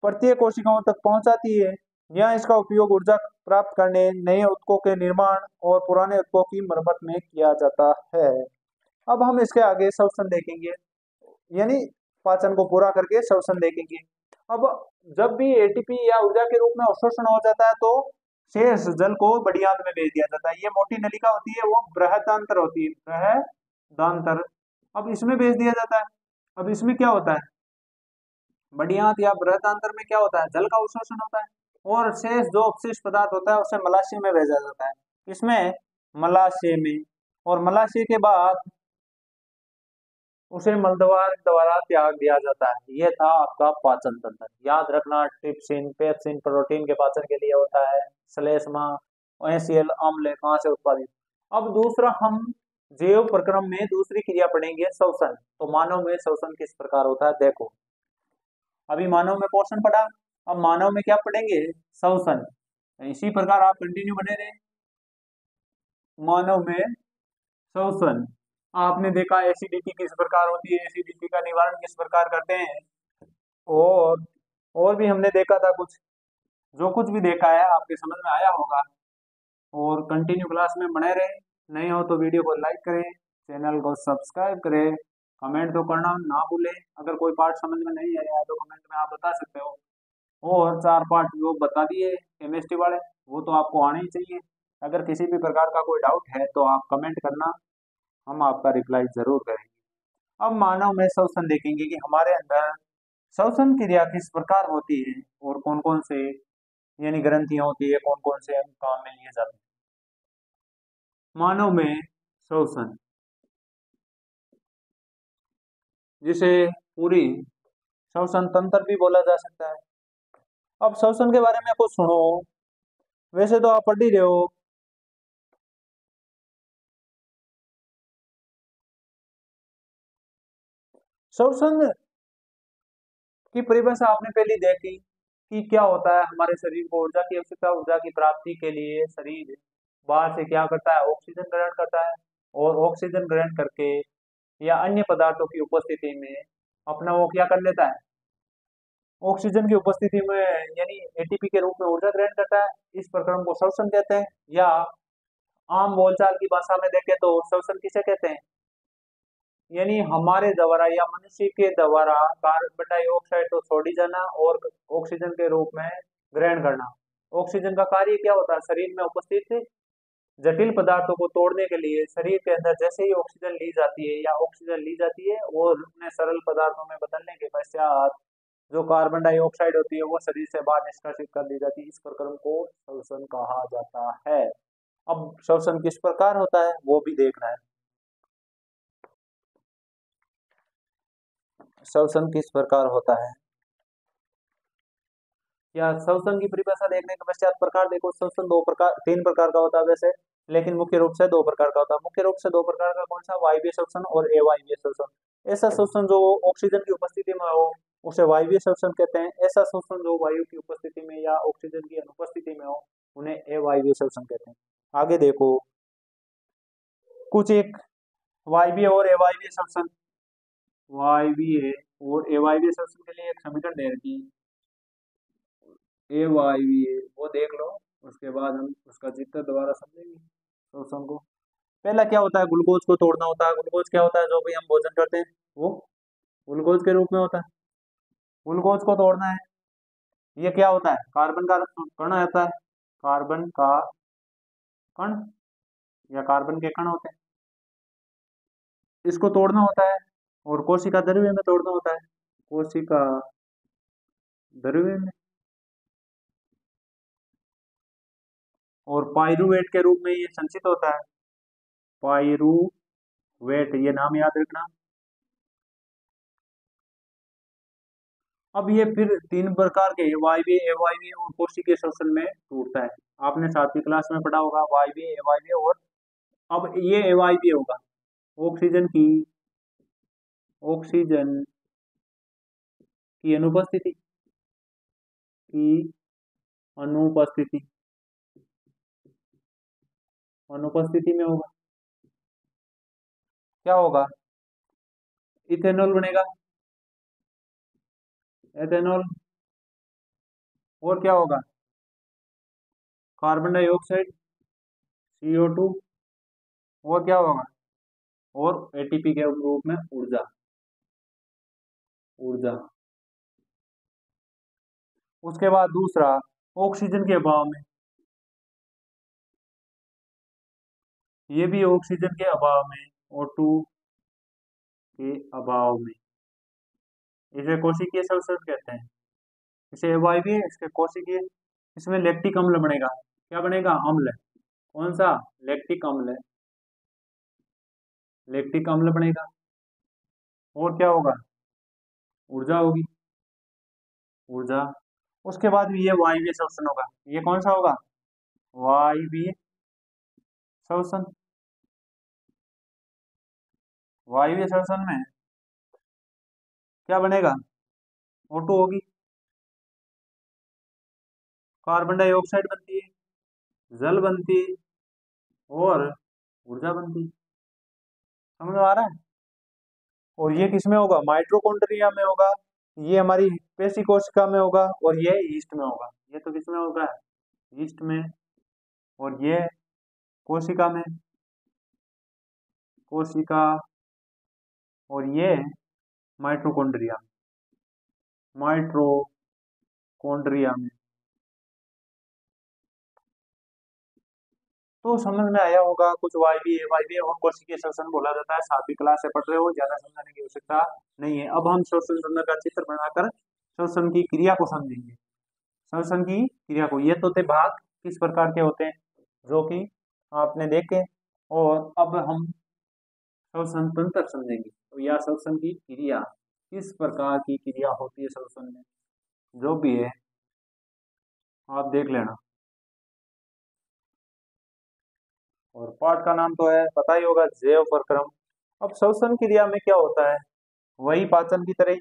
प्रत्येक कोशिकाओं तक पहुंचाती है। यहाँ इसका उपयोग ऊर्जा प्राप्त करने, नए ऊतकों के निर्माण और पुराने ऊतकों की मरम्मत में किया जाता है। अब हम इसके आगे श्वसन देखेंगे, यानी पाचन को पूरा करके श्वसन देखेंगे। अब जब भी एटीपी या ऊर्जा के रूप में अवशोषण हो जाता है तो शेष जल को बड़ी आंत में भेज दिया जाता है। ये मोटी नलिका होती है, वो बृहदांतर होती है, बृहदांतर, अब इसमें भेज दिया जाता है। अब इसमें क्या होता है, बड़ी आंत या बृहदांतर में क्या होता है, जल का अवशोषण होता है, और शेष जो अपशिष्ट पदार्थ होता है उसे मलाशय में भेजा जाता है। इसमें मलाशय में, और मलाशय के बाद उसे मलद्वार द्वारा त्याग दिया जाता है। यह था आपका पाचन तंत्र। याद रखना, ट्रिप्सिन, पेप्सिन प्रोटीन के पाचन के लिए होता है। श्लेष्मा, NaCl अम्ल कहाँ से उत्पादित। अब दूसरा हम जैव प्रक्रम में दूसरी क्रिया पढ़ेंगे, श्वसन। तो मानव में श्वसन किस प्रकार होता है, देखो, अभी मानव में पोषण पढ़ा, अब मानव में क्या पढ़ेंगे, श्वसन। इसी प्रकार आप कंटिन्यू बने रहे। मानव में श्वसन, आपने देखा एसिडिटी किस प्रकार होती है, एसिडिटी का निवारण किस प्रकार करते हैं, और भी हमने देखा था कुछ। जो कुछ भी देखा है आपके समझ में आया होगा। और कंटिन्यू क्लास में बने रहे। नहीं हो तो वीडियो को लाइक करें, चैनल को सब्सक्राइब करें, कमेंट तो करना ना भूलें। अगर कोई पार्ट समझ में नहीं आया है तो कमेंट में आप बता सकते हो। और 4 पार्ट जो बता दिए केमिस्ट्री वाले, वो तो आपको आने ही चाहिए। अगर किसी भी प्रकार का कोई डाउट है तो आप कमेंट करना, हम आपका रिप्लाई जरूर करेंगे। अब मानव में श्वसन देखेंगे कि हमारे अंदर श्वसन क्रिया किस प्रकार होती है और कौन कौन से यानी ग्रंथियां होती है, कौन कौन से अंग काम में लिए जाते हैं। मानव में श्वसन, जिसे पूरी श्वसन तंत्र भी बोला जा सकता है। अब श्वसन के बारे में कुछ सुनो, वैसे तो आप पढ़ ही रहे हो। श्वसन की परिभाषा आपने पहले देखी कि क्या होता है। हमारे शरीर को ऊर्जा की आवश्यकता, ऊर्जा की प्राप्ति के लिए शरीर बाहर से क्या करता है, ऑक्सीजन ग्रहण करता है, और ऑक्सीजन ग्रहण करके या अन्य पदार्थों की उपस्थिति में अपना वो क्या कर लेता है, ऑक्सीजन की उपस्थिति में यानी एटीपी के रूप में ऊर्जा ग्रहण करता है। इस प्रक्रम को श्वसन कहते हैं, या आम बोलचाल की भाषा में देखें तो श्वसन किसे कहते हैं, यानी हमारे द्वारा या मनुष्य के द्वारा कार्बन डाइऑक्साइड को छोड़ी जाना और ऑक्सीजन के रूप में ग्रहण करना। ऑक्सीजन का कार्य क्या होता है, शरीर में उपस्थित जटिल पदार्थों को तोड़ने के लिए शरीर के अंदर जैसे ही ऑक्सीजन ली जाती है या ऑक्सीजन ली जाती है और उन्हें सरल पदार्थों में बदलने के पश्चात जो कार्बन डाइऑक्साइड होती है वो शरीर से बाहर निष्कासित कर दी जाती है। इस प्रक्रम को श्वसन कहा जाता है। अब श्वसन किस प्रकार होता है वो भी देखना है। श्वसन किस प्रकार होता है, या श्वसन की परिभाषा देखने के पश्चात प्रकार देखो। श्वसन दो प्रकार, तीन प्रकार का होता है वैसे, लेकिन मुख्य रूप से दो प्रकार का होता है। मुख्य रूप से दो प्रकार का कौन सा, वायवीय श्वसन और अवायवीय श्वसन। ऐसा श्वसन जो ऑक्सीजन की उपस्थिति में हो उसे वायवीय श्वसन कहते हैं। ऐसा श्वसन जो वायु की उपस्थिति में या ऑक्सीजन की अनुपस्थिति में हो उन्हें अवायवीय श्वसन कहते हैं। आगे देखो कुछ एक वायवीय और अवायवीय श्वसन। वायवीय और अवायवीय श्वसन के लिए एक समीकरण दे रखी अवायवीय, वो देख लो, उसके बाद हम उसका चित्र दोबारा समझेंगे श्वसन को। पहला क्या होता है, ग्लूकोज को तोड़ना होता है। ग्लूकोज क्या होता है, जो भी हम भोजन करते हैं वो ग्लूकोज के रूप में होता है। ग्लूकोज को तोड़ना है, ये क्या होता है, कार्बन का कण आता है, कार्बन का कण या कार्बन के कण होते हैं, इसको तोड़ना होता है और कोशिका द्रव्य में तोड़ना होता है। कोशिका द्रव्य में, और पाइरूवेट के रूप में ये संचित होता है। पाइरूवेट, ये नाम याद रखना। अब ये फिर तीन प्रकार के वायवीय, अवायवीय और कोशिकीय श्वसन में टूटता है। आपने 7वीं क्लास में पढ़ा होगा वायवीय, अवायवीय और अब ये अवायवीय होगा। ऑक्सीजन की, ऑक्सीजन की अनुपस्थिति, की अनुपस्थिति, अनुपस्थिति में होगा क्या होगा, इथेनॉल बनेगा, एथेनॉल। और क्या होगा, कार्बन डाइऑक्साइड, CO2। और क्या होगा, और एटीपी के रूप में ऊर्जा, ऊर्जा। उसके बाद दूसरा, ऑक्सीजन के अभाव में, ये भी ऑक्सीजन के अभाव में, O2 के अभाव में, इसे कोशिकीय श्वसन कहते हैं। इसे अवायवीय, इसके कोशिकीय। इसमें लैक्टिक अम्ल बनेगा, क्या बनेगा, अम्ल। कौन सा, लैक्टिक अम्ल, लैक्टिक अम्ल बनेगा। और क्या होगा, ऊर्जा होगी, ऊर्जा। उसके बाद भी ये वायवीय श्वसन होगा। ये कौन सा होगा, वायवीय श्वसन। वायवीय श्वसन में क्या बनेगा, O2 होगी, कार्बन डाइऑक्साइड बनती है, जल बनती है और ऊर्जा बनती है। समझ में आ रहा है। और ये किस में होगा, माइटोकॉन्ड्रिया में होगा, ये हमारी पेशी कोशिका में होगा, और ये यीस्ट में होगा। ये तो किस में होगा, यीस्ट में। और ये कोशिका में, कोशिका। और ये माइटोकॉन्ड्रिया, माइटोकॉन्ड्रिया में। तो समझ में आया होगा कुछ वायवीय और कोशिकीय श्वसन बोला जाता है। 7वीं क्लास से पढ़ रहे हो, ज्यादा समझाने की आवश्यकता नहीं है। अब हम श्वसन तंत्र का चित्र बनाकर श्वसन की क्रिया को समझेंगे। श्वसन की क्रिया को, ये तो थे भाग किस प्रकार के होते हैं जो कि आपने देखे, और अब हम श्वसन तंत्र समझेंगे। तो यह श्वसन की क्रिया, किस प्रकार की क्रिया होती है श्वसन में, जो भी है आप देख लेना। और पाठ का नाम तो है पता ही होगा, जैव प्रक्रम। अब श्वसन क्रिया में क्या होता है, वही पाचन की तरह ही।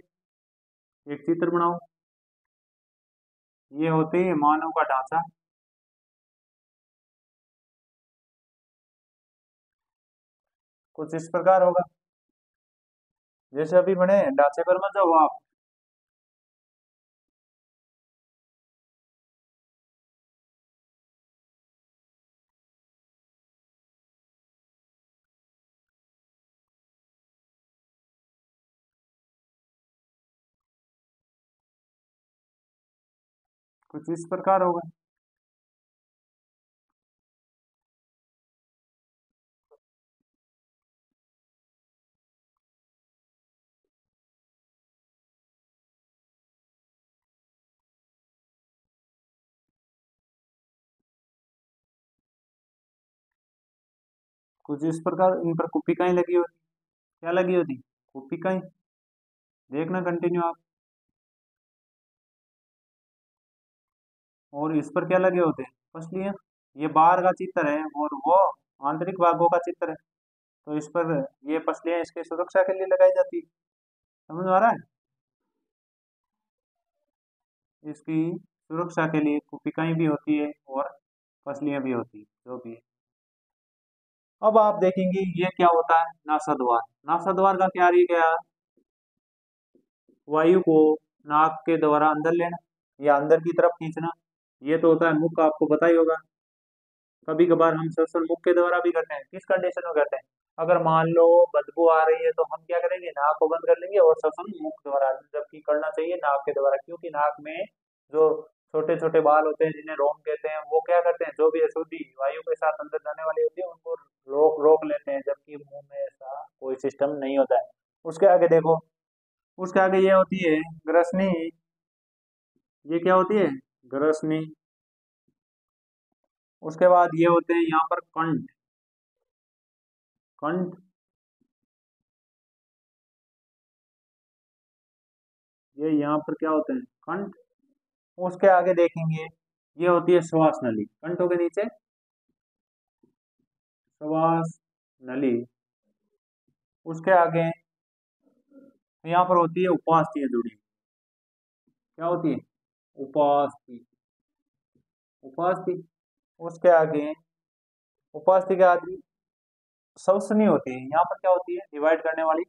एक चित्र बनाओ, ये होती है मानव का ढांचा। कुछ इस प्रकार होगा, जैसे अभी बने ढांचे पर मत जाओ आप। कुछ इस प्रकार होगा। कुछ इस प्रकार, इन पर कुपिकाएं लगी होती। क्या लगी होती, कुपिकाएं। देखना कंटिन्यू आप। और इस पर क्या लगे होते हैं, पसलियां। ये बाहर का चित्र है और वो आंतरिक भागों का चित्र है। तो इस पर ये पसलियां इसकी सुरक्षा के लिए लगाई जाती है। समझ में आ रहा है, इसकी सुरक्षा के लिए कुपिकाएं भी होती है और पसलियां भी होती है, जो भी है। अब आप देखेंगे ये क्या होता है, नासाद्वार। नासाद्वार का क्या है, क्या वायु को नाक के द्वारा अंदर लेना या अंदर की तरफ खींचना। ये तो होता है मुख, आपको पता ही होगा। कभी कभार हम श्वसन मुख के द्वारा भी करते हैं। किस कंडीशन में करते हैं, अगर मान लो बदबू आ रही है तो हम क्या करेंगे, नाक को बंद कर लेंगे और श्वसन मुख द्वारा, जबकि करना चाहिए नाक के द्वारा, क्योंकि नाक में जो छोटे छोटे बाल होते हैं जिन्हें रोम कहते हैं, वो क्या करते हैं, जो भी अशुद्धि वायु के साथ अंदर जाने वाली होती है उनको रोक रोक लेते हैं, जबकि मुंह में ऐसा कोई सिस्टम नहीं होता है। उसके आगे देखो, उसके आगे ये होती है ग्रसनी। ये क्या होती है, ग्रसनी। उसके बाद ये होते हैं यहाँ पर कंठ। कंठ, ये यहाँ पर क्या होते हैं, कंठ। उसके आगे देखेंगे ये होती है श्वास नली, कंठों के नीचे श्वास नली। उसके आगे यहाँ पर होती है उपास्थि जुड़ी। क्या होती है, उपास्थि। उपास्थि। उसके आगे, उपास्थि के आगे श्वसनी होती है। यहाँ पर क्या होती है, डिवाइड करने वाली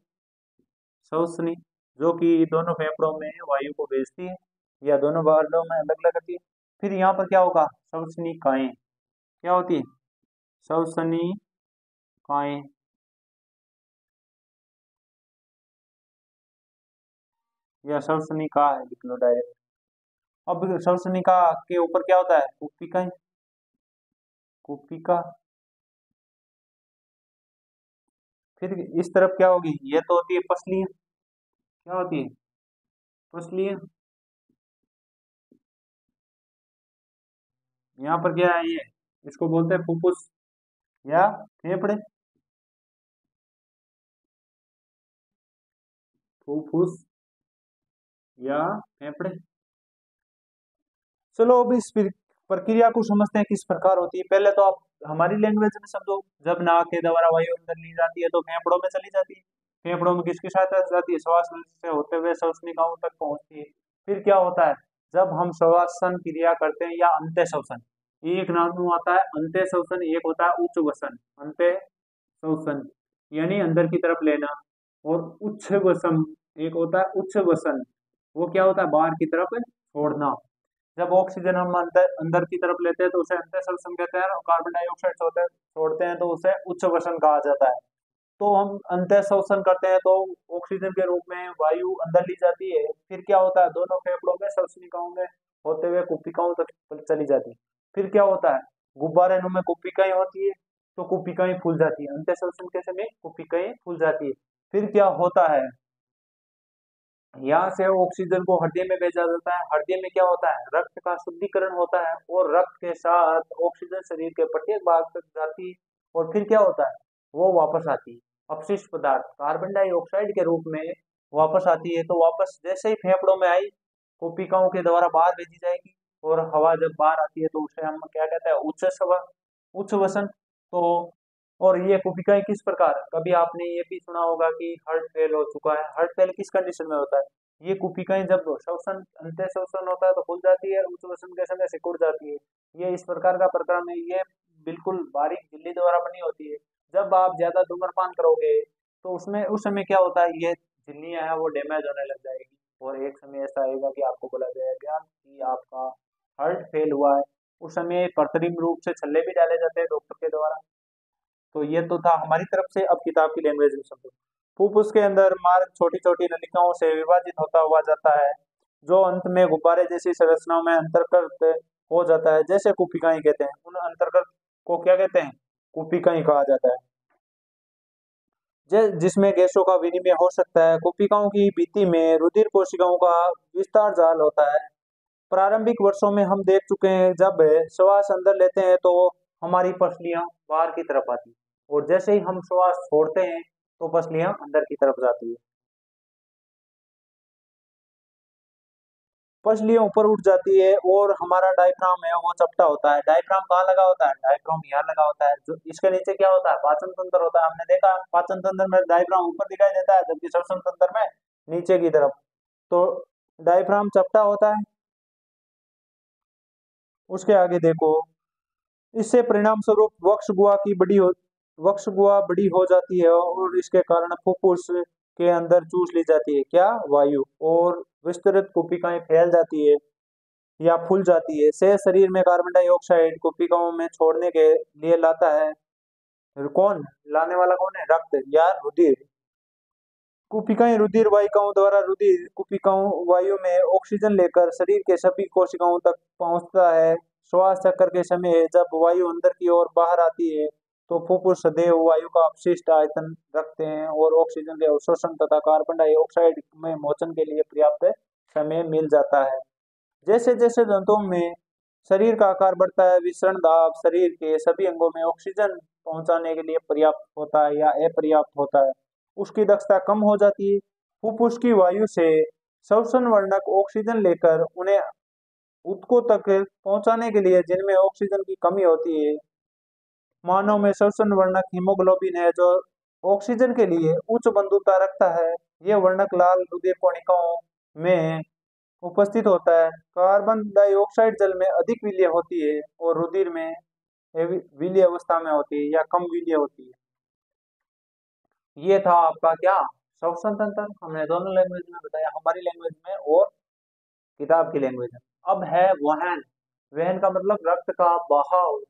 श्वसनी, जो कि दोनों फेफड़ों में वायु को भेजती है या दोनों वार्डों में अलग अलग करती है। फिर यहाँ पर क्या होगा, श्वसनिकाएं। क्या होती है, श्वसनिकाएं। या श्वसनिका है, लिख लो डायरेक्ट। अब श्वसनिका के ऊपर क्या होता है, कुपिकाएं। कुपिका। फिर इस तरफ क्या होगी, ये तो होती है पसलियां। क्या होती है, पसलियां। यहाँ पर क्या है, ये इसको बोलते हैं फुफ्फुस या फेफड़े। फुफ्फुस या फेफड़े। चलो अब इस प्रक्रिया को समझते हैं किस प्रकार होती है। पहले तो आप हमारी लैंग्वेज में समझो, जब नाक के द्वारा वायु अंदर ली जाती है तो फेफड़ों में चली जाती है। फेफड़ों में किसकी सहायता से जाती है, श्वास नली से होते हुए श्वसनिकाओं तक पहुंचती है। फिर क्या होता है, जब हम श्वसन क्रिया करते हैं या अंत्य श्वसन, एक नाम आता है अंत्य श्वसन, एक होता है उच्च वसन। अंत्य श्वसन यानी अंदर की तरफ लेना, और उच्च वसन एक होता है उच्च वसन, वो क्या होता है, बाहर की तरफ छोड़ना। जब ऑक्सीजन हम अंदर अंदर की तरफ लेते हैं तो उसे अंतः श्वसन कहते हैं, और कार्बन डाइऑक्साइड छोड़ते हैं तो उसे उच्च वसन कहा जाता है। तो हम अंतः श्वसन करते हैं तो ऑक्सीजन के रूप में वायु अंदर ली जाती है। फिर क्या होता है, दोनों फेफड़ों में श्वसनिकाओं में होते हुए कुपिकाओं तक चली जाती है। फिर क्या होता है, गुब्बारे में कोशिकाएं होती है, तो कोशिकाएं फूल जाती है, अंत्य शोषण के समय कोशिकाएं फूल जाती है। फिर क्या होता है, यहाँ से ऑक्सीजन को हृदय में भेजा जाता है, हृदय में क्या होता है, रक्त का शुद्धिकरण होता है, और रक्त के साथ ऑक्सीजन शरीर के प्रत्येक भाग तक जाती है, और फिर क्या होता है, वो वापस आती है, अपशिष्ट पदार्थ कार्बन डाइऑक्साइड के रूप में वापस आती है। तो वापस जैसे ही फेफड़ों में आई, कोशिकाओं के द्वारा बाहर भेजी जाएगी, और हवा जब बाहर आती है तो उसे हम क्या कहते हैं, उच्च वसन। तो और ये कोशिकाएं किस प्रकार, कभी आपने ये भी सुना होगा कि हार्ट फेल हो चुका है, हार्ट फेल किस कंडीशन में होता है, ये कोशिकाएं जब श्वसन अंत्य श्वसन होता है तो खुल जाती है, और उच्च वसन के समय सिकुड़ जाती है। ये इस प्रकार का प्रक्रम है, ये बिल्कुल बारीक झिल्ली द्वारा बनी होती है। जब आप ज्यादा धूम्रपान करोगे तो उसमें उस समय क्या होता है, ये झिल्लियां हैं वो डैमेज होने लग जाएगी, और एक समय ऐसा आएगा कि आपको बोला जाएगा कि आपका हार्ट फेल हुआ है। उस समय कृत्रिम रूप से छल्ले भी डाले जाते हैं डॉक्टर के द्वारा। तो ये तो था हमारी तरफ से, अब किताब की लैंग्वेज में समझो। फुफ्फुस के अंदर मार्ग छोटी छोटी नलिकाओं से विभाजित होता हुआ जाता है, जो अंत में गुब्बारे जैसी संरचनाओं में अंतर्गत हो जाता है, जैसे कुपिकाएं कहते हैं, उन अंतर्गत को क्या कहते हैं, कुपिकाएं कहा जाता है। जिसमें गैसों का विनिमय हो सकता है। कुपिकाओं की भित्ति में रुधिर कोशिकाओं का विस्तार जाल होता है। प्रारंभिक वर्षों में हम देख चुके हैं, जब श्वास अंदर लेते हैं तो हमारी पसलियां बाहर की तरफ आती है, और जैसे ही हम श्वास छोड़ते हैं तो पसलियां अंदर की तरफ जाती है, पसलियां ऊपर उठ जाती है, और हमारा डायफ्राम है वो चपटा होता है। डायफ्राम कहाँ लगा होता है, डायफ्राम यहाँ लगा होता है। जो इसके नीचे क्या होता है, पाचन तंत्र होता है। हमने देखा पाचन तंत्र में डायफ्राम ऊपर दिखाई देता है, जबकि श्वसन तंत्र में नीचे की तरफ। तो डायफ्राम चपटा होता है। उसके आगे देखो, इससे परिणाम स्वरूप वक्ष गुहा बड़ी हो जाती है, और इसके कारण फुफ्फुस के अंदर चूस ली जाती है क्या, वायु, और विस्तृत कोशिकाएं फैल जाती है या फूल जाती है। से शरीर में कार्बन डाइऑक्साइड कोशिकाओं में छोड़ने के लिए लाता है। कौन लाने वाला, कौन है, रक्त या रुधिर। कोशिकाएं रुधिर वाहिकाओं द्वारा रुधिर कोशिकाओं वायु में ऑक्सीजन लेकर शरीर के सभी कोशिकाओं तक पहुंचता है। श्वास चक्कर के समय जब वायु अंदर की ओर बाहर आती है तो फुफ्फुस सदैव वायु का अपशिष्ट आयतन रखते हैं, और ऑक्सीजन के अवशोषण तथा कार्बन डाइऑक्साइड में मोचन के लिए पर्याप्त समय मिल जाता है। जैसे जैसे जंतुओं में शरीर का आकार बढ़ता है, विसरण दाब शरीर के सभी अंगों में ऑक्सीजन पहुंचाने के लिए पर्याप्त होता है या अपर्याप्त होता है, उसकी दक्षता कम हो जाती है। फुफ्फुस की वायु से श्वसन वर्णक ऑक्सीजन लेकर उन्हें ऊतकों तक पहुंचाने के लिए जिनमें ऑक्सीजन की कमी होती है। मानव में श्वसन वर्णक हीमोग्लोबिन है, जो ऑक्सीजन के लिए उच्च बंधुता रखता है। यह वर्णक लाल रुधिर कणिकाओं में उपस्थित होता है। कार्बन डाइऑक्साइड जल में अधिक विलीय होती है, और रुधिर में विलीय अवस्था में होती है या कम विलीय होती है। ये था आपका क्या, श्वसन तंत्र। हमने दोनों लैंग्वेज में बताया, हमारी लैंग्वेज में और किताब की लैंग्वेज में। अब है वहन। वहन का मतलब रक्त का बहाव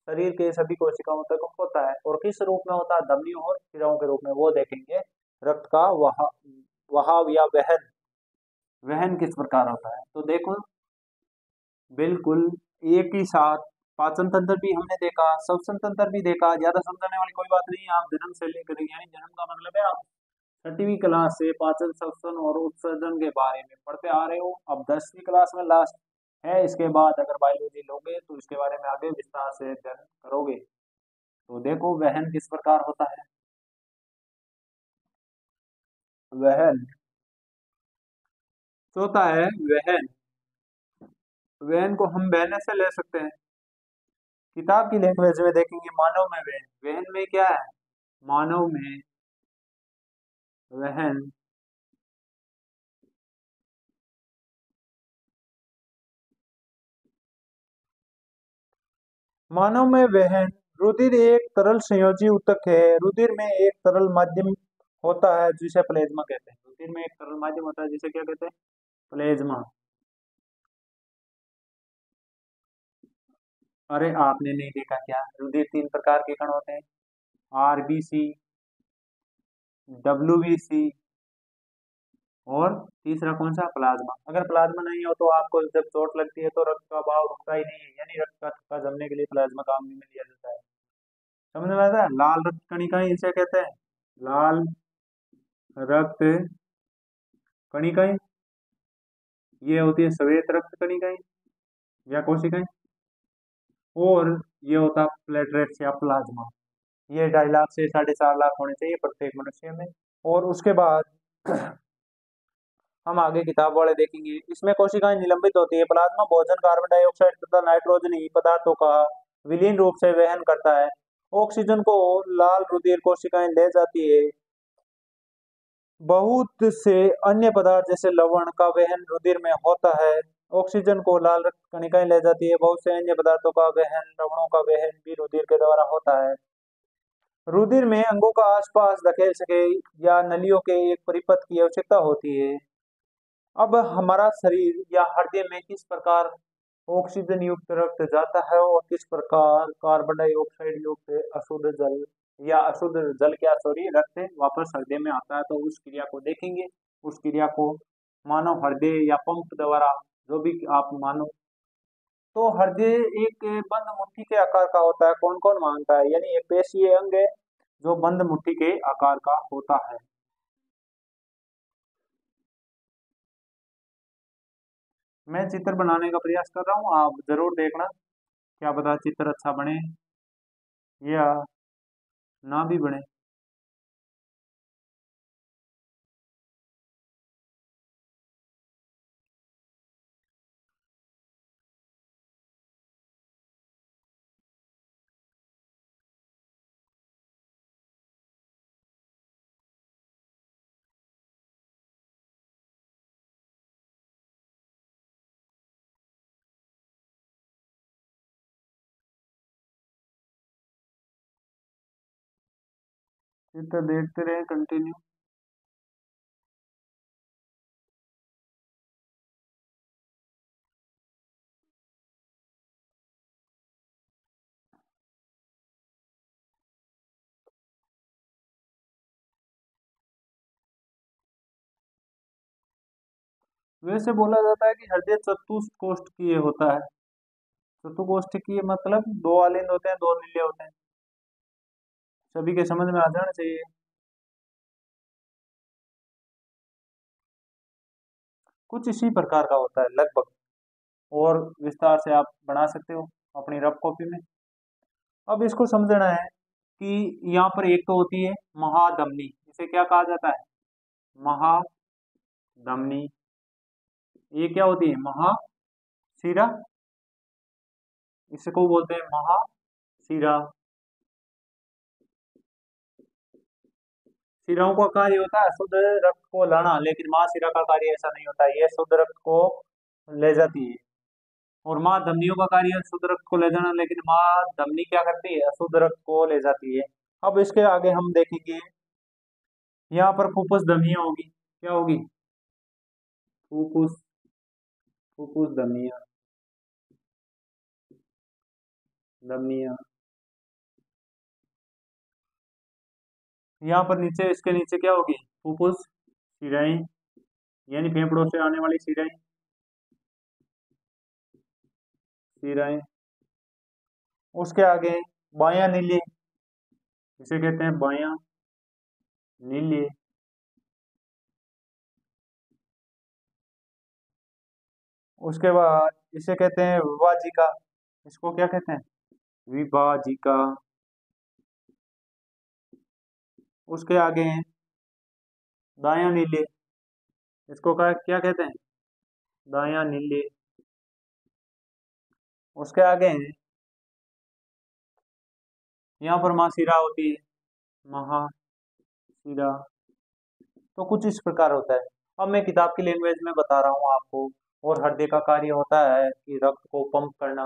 शरीर के सभी कोशिकाओं तक होता है, और किस रूप में होता है, धमनियों और शिराओं के रूप में, वो देखेंगे। रक्त का वहाव या वहन, वहन किस प्रकार होता है, तो देखो बिल्कुल एक ही साथ। पाचन तंत्र भी हमने देखा, श्वसन तंत्र भी देखा। ज्यादा समझाने वाली कोई बात नहीं है। आप जन्म से लेकर, यानी जन्म का मतलब है आप 6वीं क्लास से पाचन श्वसन और उत्सर्जन के बारे में पढ़ते आ रहे हो। अब 10वीं क्लास में लास्ट है, इसके बाद अगर बायोलॉजी लोगे तो इसके बारे में आगे विस्तार से अध्ययन करोगे। तो देखो वहन किस प्रकार होता है। वहन, चौथा है वहन। वहन को हम बहने से ले सकते हैं। किताब की लैंग्वेज में देखेंगे मानव में वहन। वहन में क्या है, मानव में वहन मानव में वहन, रुधिर एक तरल संयोजी ऊतक है। रुधिर में एक तरल माध्यम होता है जिसे प्लेज्मा कहते हैं। रुधिर में एक तरल माध्यम होता है जिसे क्या कहते हैं, प्लेज्मा। अरे आपने नहीं देखा क्या, रुधिर 3 प्रकार के कण होते हैं, आरबीसी, डब्ल्यूबीसी और तीसरा कौन सा, प्लाज्मा। अगर प्लाज्मा नहीं हो तो आपको जब चोट लगती है तो रक्त का बहाव रुकता ही नहीं है, यानी रक्त का थक्का जमने के लिए प्लाज्मा काम में लिया जाता है। समझ में आता है? लाल रक्त कणिकाएं इसे कहते हैं, लाल रक्त कणिकाएं। ये होती है श्वेत रक्त कणिकाएं या कोशिकाएं। और ये होता है प्लेटलेट्स या प्लाज्मा। ये 2.5 लाख से 4.5 लाख होने चाहिए प्रत्येक मनुष्य में। और उसके बाद हम आगे किताब वाले देखेंगे। इसमें कोशिकाएं निलंबित होती है। प्लाज्मा भोजन, कार्बन डाइऑक्साइड तथा नाइट्रोजनी पदार्थों का विलीन रूप से वहन करता है। ऑक्सीजन को लाल रुधिर कोशिकाएं ले जाती है। बहुत से अन्य पदार्थ जैसे लवण का वहन रुधिर में होता है। ऑक्सीजन को लाल रक्त कणिकाएं ले जाती है। बहुत से अन्य पदार्थों का वहन, लवणों का वहन भी रुधिर के द्वारा होता है। रुधिर में अंगों का आसपास धकेल सके या नलियों के एक परिपथ की आवश्यकता होती है। अब हमारा शरीर या हृदय में किस प्रकार ऑक्सीजन युक्त रक्त जाता है और किस प्रकार कार्बन डाइऑक्साइड युक्त अशुद्ध जल या अशुद्ध जल क्या सॉरी रक्त वापस हृदय में आता है, तो उस क्रिया को देखेंगे। उस क्रिया को मानव हृदय या पंप द्वारा, जो भी आप मानो। तो हृदय एक बंद मुट्ठी के आकार का होता है। कौन कौन मानता है? यानी एक पेशीय अंग है जो बंद मुट्ठी के आकार का होता है। मैं चित्र बनाने का प्रयास कर रहा हूँ, आप जरूर देखना, क्या पता चित्र अच्छा बने या ना भी बने। चित्र देखते रहे, कंटिन्यू। वैसे बोला जाता है कि हृदय चतुष्कोष्ठकीय होता है। चतुष्कोष्ठकीय मतलब दो आलिंद होते हैं, दो नीले होते हैं। सभी के समझ में आ जाना चाहिए। कुछ इसी प्रकार का होता है लगभग, और विस्तार से आप बना सकते हो अपनी रफ कॉपी में। अब इसको समझना है कि यहाँ पर एक तो होती है महाधमनी, इसे क्या कहा जाता है? महाधमनी। ये क्या होती है? महाशिरा, इसको बोलते हैं महाशिरा। शिराओं का कार्य होता है शुद्ध रक्त को लाना, लेकिन महाशिरा का कार्य ऐसा नहीं होता है, ये शुद्ध रक्त को ले जाती है। और माँ धमनियों का कार्य शुद्ध रक्त को ले जाना, लेकिन माँ धमनी क्या करती है? अशुद्ध रक्त को ले जाती है। अब इसके आगे हम देखेंगे, यहाँ पर फुफ्फुस धमनियां होगी। क्या होगी? फुफ्फुस, फुफ्फुस धमनियां, धमनियां। यहाँ पर नीचे, इसके नीचे क्या होगी? फुफ्फुस शिराएं, यानी फेफड़ों से आने वाली शिराएं, शिराएं। उसके आगे बायां नीली, इसे कहते हैं बायां नीली। उसके बाद इसे कहते हैं विभाजिका। इसको क्या कहते हैं? विभाजिका। उसके आगे हैं दायां नीले, इसको क्या कहते हैं? दायां नीले। उसके आगे हैं, यहाँ पर महाशिरा होती है, महाशिरा। तो कुछ इस प्रकार होता है। अब मैं किताब की लैंग्वेज में बता रहा हूँ आपको। और हृदय का कार्य होता है कि रक्त को पंप करना।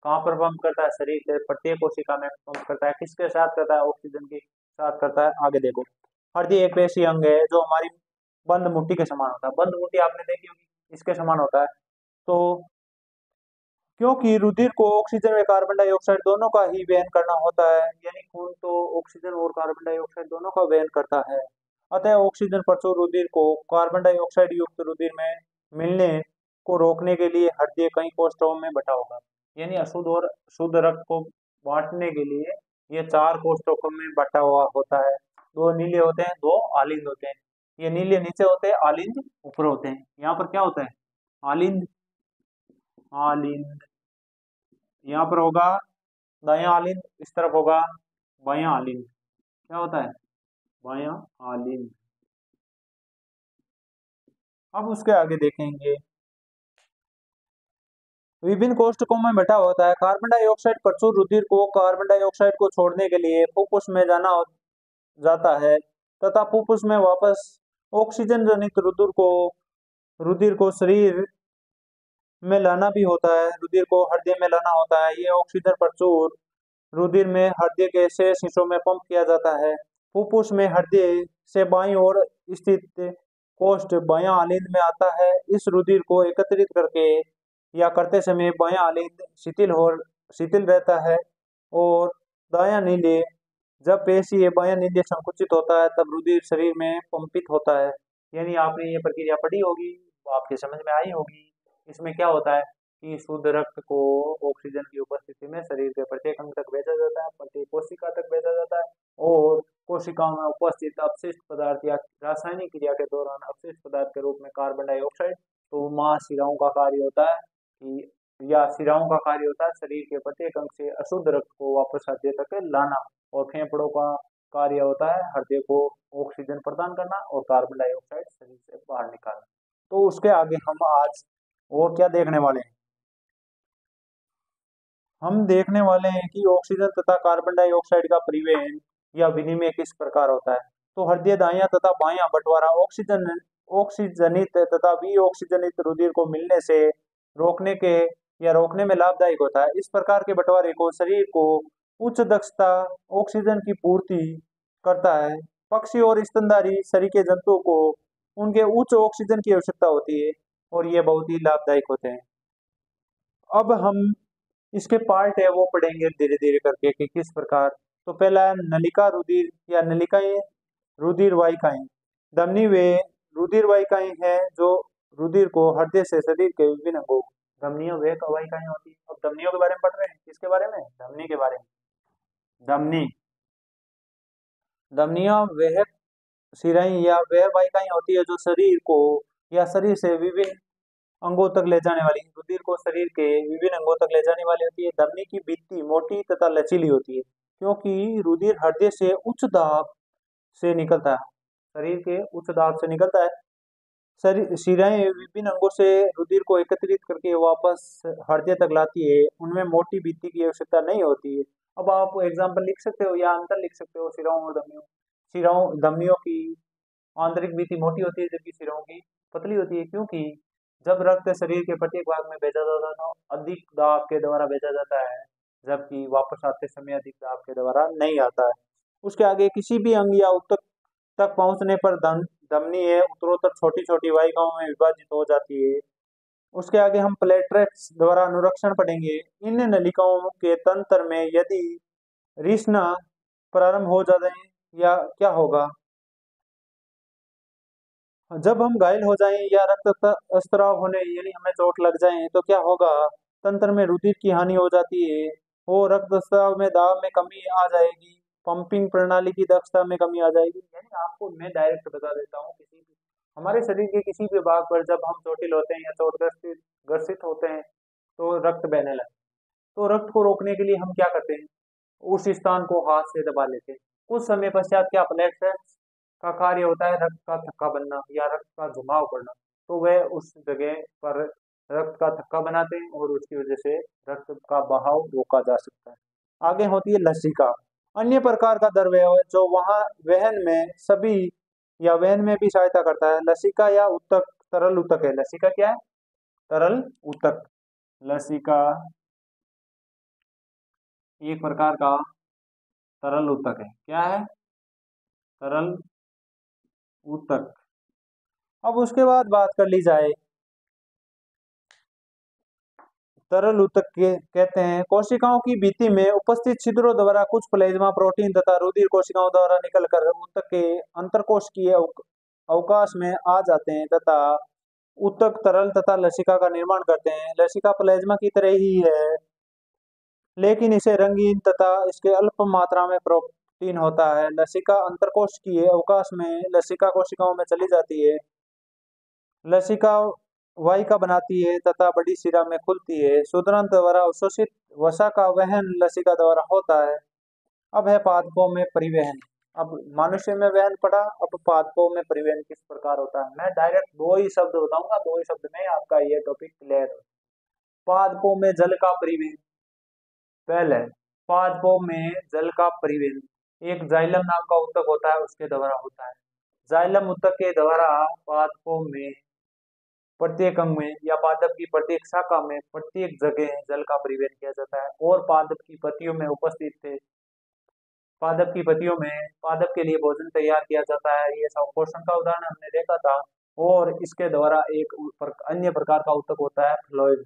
कहाँ पर पंप करता है? शरीर के प्रत्येक कोशिका में पंप करता है। किसके साथ करता है? ऑक्सीजन के साथ करता है। आगे देखो, हृदय एक पेशीय अंग है जो हमारी बंद मुट्ठी के समान होता है। बंद मुट्ठी आपने देखी होगी, इसके समान होता है। तो क्योंकि रुधिर को ऑक्सीजन व कार्बन डाइऑक्साइड दोनों का ही वहन करना होता है, यानी खून तो ऑक्सीजन और कार्बन डाइऑक्साइड दोनों का वहन करता है। अतः ऑक्सीजन प्रचुर रुधिर को कार्बन डाइऑक्साइड युक्त रुधिर में मिलने को रोकने के लिए हृदय कई कोशिकाओं में बटा होगा। यानी अशुद्ध और शुद्ध रक्त को बांटने के लिए ये 4 कोशिकाओं में बटा हुआ होता है। 2 नीले होते हैं, 2 आलिंद होते हैं। ये नीले नीचे होते हैं, आलिंद ऊपर होते हैं। यहाँ पर क्या होता है? आलिंद, आलिंद यहाँ पर होगा दायां आलिंद, इस तरफ होगा बायां आलिंद। क्या होता है? बायां आलिंद। अब उसके आगे देखेंगे, विभिन्न कोष्ठकों में बटा होता है। कार्बन डाइऑक्साइड प्रचुर रुधिर को कार्बन डाइऑक्साइड को छोड़ने के लिए फुफ्फुस में जाता है तथा फुफ्फुस में वापस ऑक्सीजन जनित रुधिर को शरीर में लाना भी होता है। रुधिर को हृदय में लाना होता है। ये ऑक्सीजन प्रचुर रुधिर में हृदय के शेष हिस्सों में पंप किया जाता है। फुफ्फुस में हृदय से बाईं ओर स्थित कोष्ठ बायां आलिंद में आता है। इस रुधिर को एकत्रित करके या करते समय बायां आलिंद शिथिल रहता है और दायां नीले जब पेशीय बायां नीले संकुचित होता है तब रुधिर शरीर में पंपित होता है। यानी आपने ये प्रक्रिया पढ़ी होगी, आपके समझ में आई होगी। इसमें क्या होता है कि शुद्ध रक्त को ऑक्सीजन की उपस्थिति में शरीर के प्रत्येक अंग तक भेजा जाता है, प्रत्येक कोशिका तक भेजा जाता है और कोशिकाओं में उपस्थित अपशिष्ट पदार्थ या रासायनिक क्रिया के दौरान अपशिष्ट पदार्थ के रूप में कार्बन डाइऑक्साइड तो महाशिराओं का कार्य होता है कि शिराओं का कार्य होता है शरीर के प्रत्येक अंग से अशुद्ध रक्त को वापस हृदय तक लाना और फेफड़ों का कार्य होता है हृदय को ऑक्सीजन प्रदान करना और कार्बन डाइऑक्साइड शरीर से बाहर निकालना। तो उसके आगे हम आज और क्या देखने वाले हैं? हम देखने वाले हैं कि ऑक्सीजन तथा कार्बन डाइऑक्साइड का परिवहन या विनिमय किस प्रकार होता है। तो हृदय दायां तथा बायां बंटवारा ऑक्सीजनित तथा विऑक्सीजनित रुधिर को मिलने से रोकने में लाभदायक होता है। इस प्रकार के बंटवारे को शरीर को उच्च दक्षता ऑक्सीजन की पूर्ति करता है। पक्षी और स्तनधारी शरीर जंतुओं को उनके उच्च ऑक्सीजन की आवश्यकता होती है और ये बहुत ही लाभदायक होते हैं। अब हम इसके पार्ट है वो पढ़ेंगे धीरे धीरे करके कि किस प्रकार। तो पहला है नलिका रुधिर या नलिकाएं रुधिर वाहिकाएं। धमनी वे रुधिर वाहिकाएं हैं जो रुधिर को हृदय से शरीर के विभिन्न अंगों धमनियों वे वाहिकाएं होती है। अब धमनियों के बारे में पढ़ रहे हैं, किसके बारे में? धमनी के बारे में। धमनियां वह शिराएं या वह वाहिकाएं होती है जो शरीर को या शरीर से विभिन्न अंगों तक ले जाने वाली रुधिर को शरीर के विभिन्न अंगों तक ले जाने वाली होती है। धमनी की भित्ति मोटी तथा लचीली होती है क्योंकि रुधिर हृदय से उच्च दाब से निकलता है, शरीर के उच्च दाब से निकलता है। शरीर शिराएं विभिन्न अंगों से रुधिर को एकत्रित करके वापस हृदय तक लाती है। उनमें मोटी भित्ति की आवश्यकता नहीं होती है। अब आप एग्जाम्पल लिख सकते हो या अंतर लिख सकते हो शिराओं और धमनियों की आंतरिक भित्ति मोटी होती है जबकि शिराओं की पतली होती है क्योंकि जब रक्त शरीर के प्रत्येक भाग में भेजा जाता है तो अधिक दाब के द्वारा भेजा जाता है जबकि वापस आते समय अधिक दाब के द्वारा नहीं आता है। उसके आगे किसी भी अंग या ऊतक तक पहुंचने पर धमनी है उत्तरोत्तर छोटी छोटी वाहिकाओं में विभाजित हो जाती है। उसके आगे हम प्लेटलेट्स द्वारा अनुरक्षण पढ़ेंगे। इन नलिकाओं के तंत्र में यदि रिसना प्रारंभ हो जाए या क्या होगा, जब हम घायल हो जाएं या रक्त स्त्राव होने यानी हमें चोट लग जाए तो क्या होगा, तंत्र में रुधिर की हानि हो जाती है और रक्त स्त्राव में दाब में कमी आ जाएगी, पंपिंग प्रणाली की दक्षता में कमी आ जाएगी। यानी आपको मैं डायरेक्ट बता देता हूँ, किसी भी हमारे शरीर के किसी भी भाग पर जब हम चोटिल होते हैं या चोटग्रस्त ग्रसित होते हैं तो रक्त बहने लगता है। तो रक्त को रोकने के लिए हम क्या करते हैं, उस स्थान को हाथ से दबा लेते हैं। कुछ समय पश्चात क्या प्लेटलेट्स का कार्य होता है रक्त का थक्का बनना या रक्त का घुमाव करना, तो वह उस जगह पर रक्त का थक्का बनाते हैं और उसकी वजह से रक्त का बहाव रोका जा सकता है। आगे होती है लसिका, अन्य प्रकार का द्रव्य जो वहां वहन में भी सहायता करता है। लसिका या उत्तक तरल उत्तक है। लसिका क्या है? तरल उत्तक। लसिका एक प्रकार का तरल उत्तक है। क्या है? तरल उत्तक। अब उसके बाद बात कर ली जाए तरल ऊतक के कहते हैं। कोशिकाओं की भित्ति में उपस्थित छिद्रों द्वारा कुछ प्लाज्मा प्रोटीन तथा रुधिर कोशिकाओं द्वारा निकलकर ऊतक के अंतरकोशिकीय अवकाश में आ जाते हैं तथा ऊतक तरल तथा लसिका का निर्माण करते हैं। लसिका प्लाज्मा की तरह ही है, लेकिन इसे रंगीन तथा इसके अल्प मात्रा में प्रोटीन होता है। लसिका अंतरकोशिकीय अवकाश में लसिका कोशिकाओं में चली जाती है। लसिका वाहिका बनाती है तथा बड़ी शिरा में खुलती है। शूद्रांत द्वारा अवशोषित वसा का वहन लसिका द्वारा होता है। अब है पादपों में परिवहन। अब मनुष्य में वहन पड़ा, अब पादपों में परिवहन किस प्रकार होता है। मैं डायरेक्ट दो ही शब्द बताऊंगा, दो ही शब्द में आपका ये टॉपिक क्लियर हो। पादपों में जल का परिवहन। पहले, पादपों में जल का परिवहन एक जाइलम नाम का ऊतक होता है, उसके द्वारा होता है। जाइलम ऊतक के द्वारा पादपों में प्रत्येक अंग में या पादप की प्रत्येक शाखा में प्रत्येक जगह जल का परिवहन किया जाता है। और पादप की पत्तियों में उपस्थित थे, पादप की पत्तियों में पादप के लिए भोजन तैयार किया जाता है। ये सब पोषण का उदाहरण हमने देखा था। और इसके द्वारा एक अन्य प्रकार का ऊतक होता है फ्लोएम।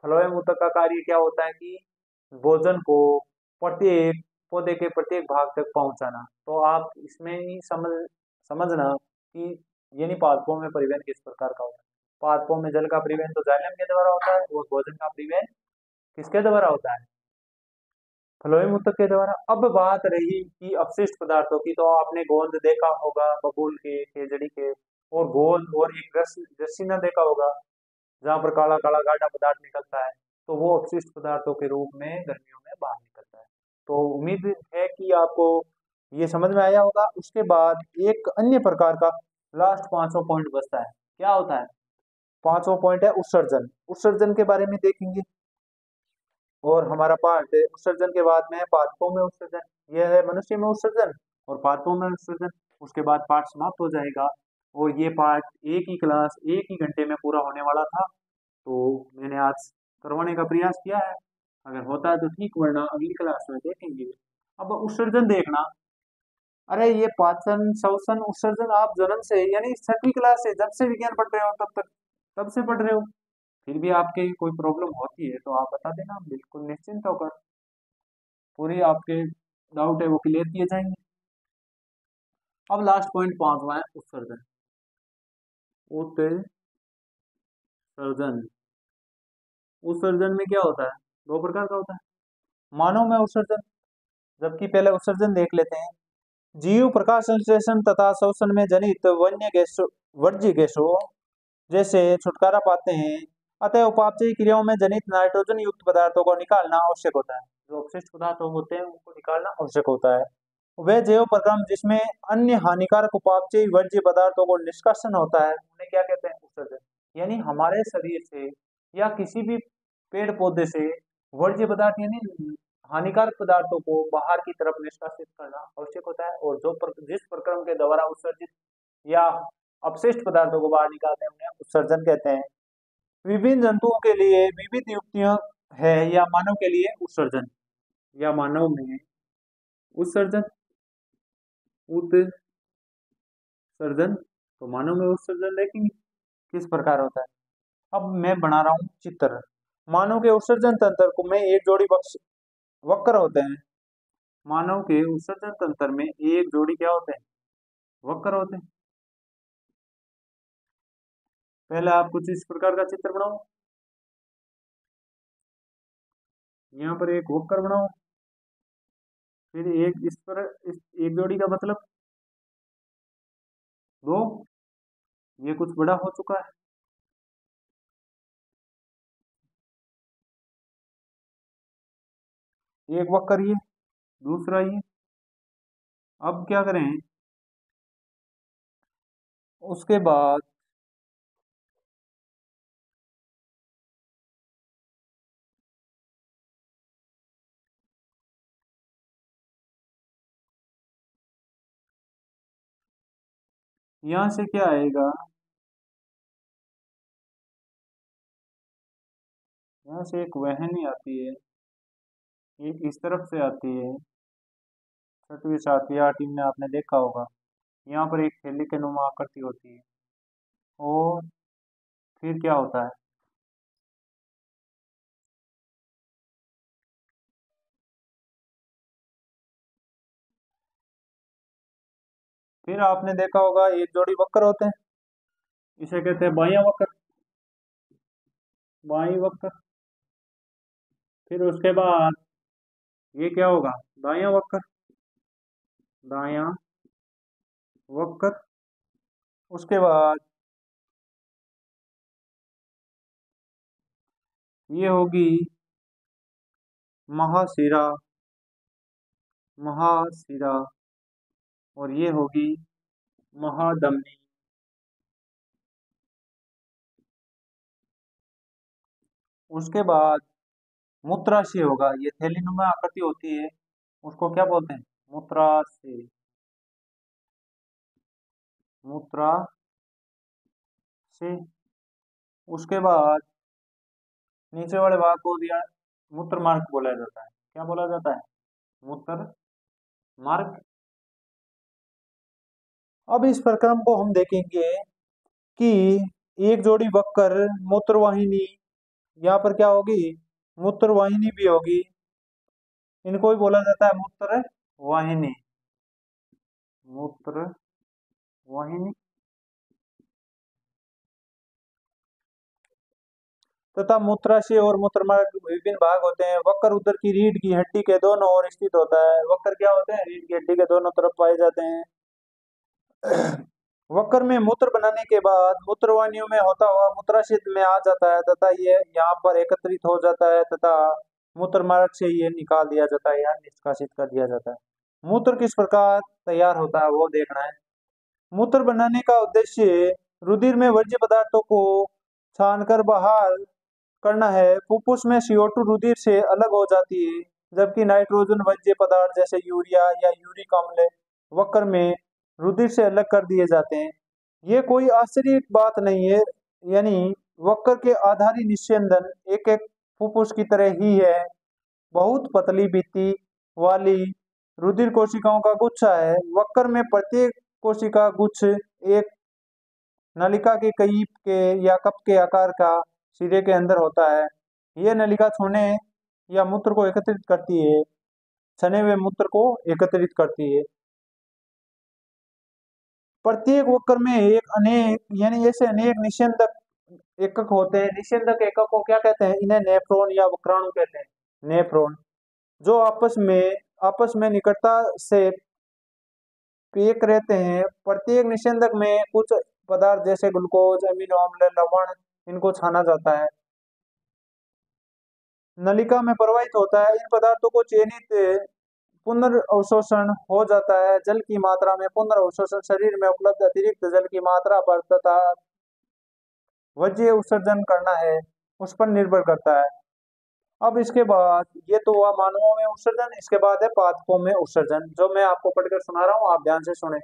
फ्लोएम ऊतक का कार्य क्या होता है कि भोजन को प्रत्येक पौधे के प्रत्येक भाग तक पहुंचाना। तो आप इसमें ही समझना कि यानी पादपों में परिवहन किस प्रकार का होता है। पादपों में जल का परिवहन तो जाइलम के द्वारा होता है और भोजन का परिवहन किसके द्वारा होता है, फ्लोएम ऊतक के द्वारा। अब बात रही कि अपशिष्ट पदार्थों की, तो आपने गोंद देखा होगा बबूल के, खेजड़ी के, और गोंद और एक रस्सी ना देखा होगा जहाँ पर काला काला गाढ़ा पदार्थ निकलता है, तो वो अपशिष्ट पदार्थों के रूप में गर्मियों में बाहर निकलता है। तो उम्मीद है कि आपको ये समझ में आया होगा। उसके बाद एक अन्य प्रकार का लास्ट पांचवा पॉइंट बचता है। क्या होता है पांचवा पॉइंट? है उत्सर्जन। उत्सर्जन के बारे में देखेंगे और हमारा पार्ट उत्सर्जन के बाद में है पादपों में उत्सर्जन। यह है मनुष्य में उत्सर्जन और पादपों में उत्सर्जन। उसके बाद पार्ट समाप्त हो जाएगा और ये पार्ट एक ही क्लास एक ही घंटे में पूरा होने वाला था, तो मैंने आज करवाने का प्रयास किया है। अगर होता है तो ठीक, वरना अगली क्लास में देखेंगे। अब उत्सर्जन देखना। अरे ये पाचन श्वसन उत्सर्जन आप जन्म से यानी छठी क्लास से जब से विज्ञान पढ़ रहे हो तब तक तब से पढ़ रहे हो। फिर भी आपके कोई प्रॉब्लम होती है तो आप बता देना, बिल्कुल निश्चिंत होकर पूरी आपके डाउट है वो क्लियर किए जाएंगे। अब लास्ट पॉइंट पांचवा है उत्सर्जन। उत्सर्जन, उत्सर्जन में क्या होता है? दो प्रकार का होता है। मानव में उत्सर्जन, जबकि पहले उत्सर्जन देख लेते हैं। जीव प्रकाश संश्लेषण तथा श्वसन में जनित वन्य गैस वर्ज्य गैसों जैसे छुटकारा पाते हैं। अतः उपापचयी क्रियाओं में जनित नाइट्रोजन युक्त पदार्थों को निकालना आवश्यक होता है। जो अपशिष्ट पदार्थ होते हैं उनको निकालना आवश्यक होता है। वे जैव प्रक्रम जिसमें अन्य हानिकारक उपापचयी वर्ज्य पदार्थों को निष्कासन होता है उन्हें क्या कहते हैं? उत्सर्जन। यानी हमारे शरीर से या किसी भी पेड़ पौधे से वर्ज्य पदार्थ यानी हानिकारक पदार्थों को बाहर की तरफ निष्कासित करना आवश्यक होता है। और जिस प्रक्रम के द्वारा उत्सर्जित या अपशिष्ट पदार्थों को बाहर निकालते हैं उन्हें उत्सर्जन कहते हैं। विभिन्न जंतुओं के लिए विविध युक्तियां है या मानव के लिए उत्सर्जन या मानव में उत्सर्जन उत्सर्जन तो मानव में उत्सर्जन देखेंगे किस प्रकार होता है। अब मैं बना रहा हूँ चित्र। मानव के उत्सर्जन तंत्र को में एक जोड़ी वक्र होते हैं। मानव के उत्सर्जन तंत्र में एक जोड़ी क्या होते हैं? वक्र होते हैं। पहले आप कुछ इस प्रकार का चित्र बनाओ, यहाँ पर एक वक्र बनाओ, फिर एक इस पर एक जोड़ी का मतलब दो, ये कुछ बड़ा हो चुका है। एक वक्र ये, दूसरा ये। अब क्या करें? उसके बाद यहां से क्या आएगा? यहाँ से एक वहनी आती है, एक इस तरफ से आती है, छठवीं सातवीं आठवीं में आपने देखा होगा। यहाँ पर एक थैली के नुमा आकृति होती है और फिर क्या होता है? फिर आपने देखा होगा एक जोड़ी वक्र होते हैं, इसे कहते हैं बाह्य वक्र, बाह्य वक्र। फिर उसके बाद ये क्या होगा, दायां वक्र, दायां वक्र। उसके बाद ये होगी महाशिरा, महाशिरा। और ये होगी महाधमनी। उसके बाद मूत्राशय होगा, ये थैलीनुमा आकृति होती है, उसको क्या बोलते हैं, मूत्राशय, मूत्राशय। उसके बाद नीचे वाले भाग को दिया मूत्र मार्ग बोला जाता है, क्या बोला जाता है, मूत्र मार्ग। अब इस प्रक्रम को हम देखेंगे कि एक जोड़ी वक्र मूत्रवाहिनी, यहाँ पर क्या होगी, मूत्रवाहिनी भी होगी, इनको भी बोला जाता है मूत्र वाहिनी, मूत्र वाहिनी। तथा मूत्राशय और मूत्रमार्ग विभिन्न भाग होते हैं। वक्र उदर की रीढ़ की हड्डी के दोनों ओर स्थित होता है। वक्र क्या होते हैं, रीढ़ की हड्डी के दोनों तरफ पाए जाते हैं। वक्र में मूत्र बनाने के बाद मूत्रवाहिनियों में होता हुआ मूत्राशय में आ जाता है तथा ये यहाँ पर एकत्रित हो जाता है तथा मूत्र मार्ग से ये निकाल दिया जाता है या निष्कासित कर दिया जाता है। मूत्र किस प्रकार तैयार होता है वो देखना है। मूत्र बनाने का उद्देश्य रुधिर में वर्ज्य पदार्थों को छानकर बाहर करना है। फुफ्फुस में CO2 रुधिर से अलग हो जाती है, जबकि नाइट्रोजन वर्ज्य पदार्थ जैसे यूरिया या यूरिक अम्ल वक्र में रुधिर से अलग कर दिए जाते हैं। ये कोई आश्चर्य की बात नहीं है, यानी वक्र के आधारी निस्यंदन एक एक फुफ्फुस की तरह ही है। बहुत पतली भित्ति वाली रुधिर कोशिकाओं का गुच्छा है। वक्र में प्रत्येक कोशिका गुच्छ एक नलिका के कई के या कप के आकार का सिरे के अंदर होता है। यह नलिका छोड़ने या मूत्र को एकत्रित करती है, छने हुए मूत्र को एकत्रित करती है। प्रत्येक वक्र में एक अनेक यानी ऐसे अनेक निस्यंदक एकक होते हैं। निस्यंदक एकक को क्या कहते हैं, इन्हें नेफ्रॉन या वक्राणु कहते हैं, नेफ्रॉन, जो आपस में निकटता से पेक रहते हैं। प्रत्येक निस्यंदक में कुछ पदार्थ जैसे ग्लूकोज, अमीनो अम्ल, लवण, इनको छाना जाता है, नलिका में प्रवाहित होता है। इन पदार्थों को चयनित पुनर्अवशोषण हो जाता है। जल की मात्रा में पुनर्अवशोषण शरीर में उपलब्ध अतिरिक्त जल की मात्रा पर तथा वज्य उत्सर्जन करना है उस पर निर्भर करता है। अब इसके बाद ये तो हुआ मानवों में उत्सर्जन, इसके बाद है पादपों में उत्सर्जन, जो मैं आपको पढ़कर सुना रहा हूँ, आप ध्यान से सुने।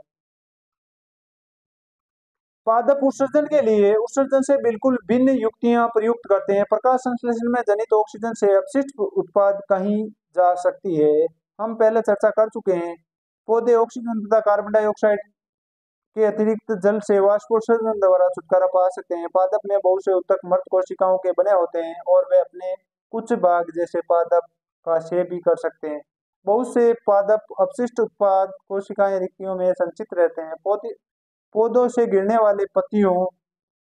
पादप उत्सर्जन के लिए उत्सर्जन से बिल्कुल भिन्न युक्तियां प्रयुक्त करते हैं। प्रकाश संश्लेषण में जनित ऑक्सीजन से अपशिष्ट उत्पाद कही जा सकती है, हम पहले चर्चा कर चुके हैं। पौधे ऑक्सीजन तथा कार्बन डाइऑक्साइड के अतिरिक्त जल से वाष्पोत्सर्जन द्वारा छुटकारा पा सकते हैं। पादप में बहुत से ऊतक मृत कोशिकाओं के बने होते हैं और वे अपने कुछ भाग जैसे पादप का क्षय भी कर सकते हैं। बहुत से पादप अपशिष्ट उत्पाद कोशिकाएं रिक्तियों में संचित रहते हैं। पौधों से गिरने वाले पत्तियों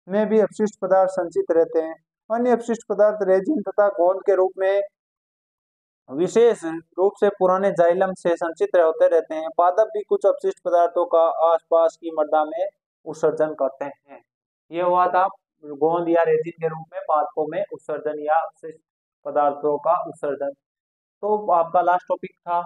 में भी अपशिष्ट पदार्थ संचित रहते हैं। अन्य अपशिष्ट पदार्थ रेजिन तथा गोंद के रूप में विशेष रूप से पुराने जाइलम से संचित होते रहते हैं। पादप भी कुछ अपशिष्ट पदार्थों का आसपास की मृदा में उत्सर्जन करते हैं। ये हुआ था गोंद या रेजिन के रूप में पादपों में उत्सर्जन या अपशिष्ट पदार्थों का उत्सर्जन। तो आपका लास्ट टॉपिक था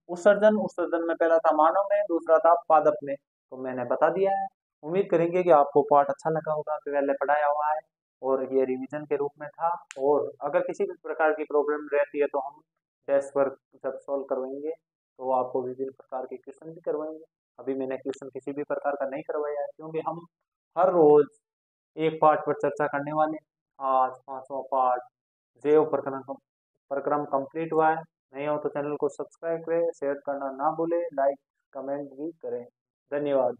उत्सर्जन। उत्सर्जन में पहला था मानव में, दूसरा था पादप में, तो मैंने बता दिया है। उम्मीद करेंगे कि आपको पाठ अच्छा लगा होगा, पहले पढ़ाया हुआ है और ये रिवीजन के रूप में था। और अगर किसी भी प्रकार की प्रॉब्लम रहती है तो हम टेस्ट वर्क जब सॉल्व करवाएंगे तो आपको विभिन्न प्रकार के क्वेश्चन भी करवाएंगे। अभी मैंने क्वेश्चन किसी भी प्रकार का नहीं करवाया है, क्योंकि हम हर रोज एक पाठ पर चर्चा करने वाले। आज 5वां पाठ जैव प्रक्रम कंप्लीट हुआ है। नहीं हो तो चैनल को सब्सक्राइब करें, शेयर करना ना भूलें, लाइक कमेंट भी करें। धन्यवाद।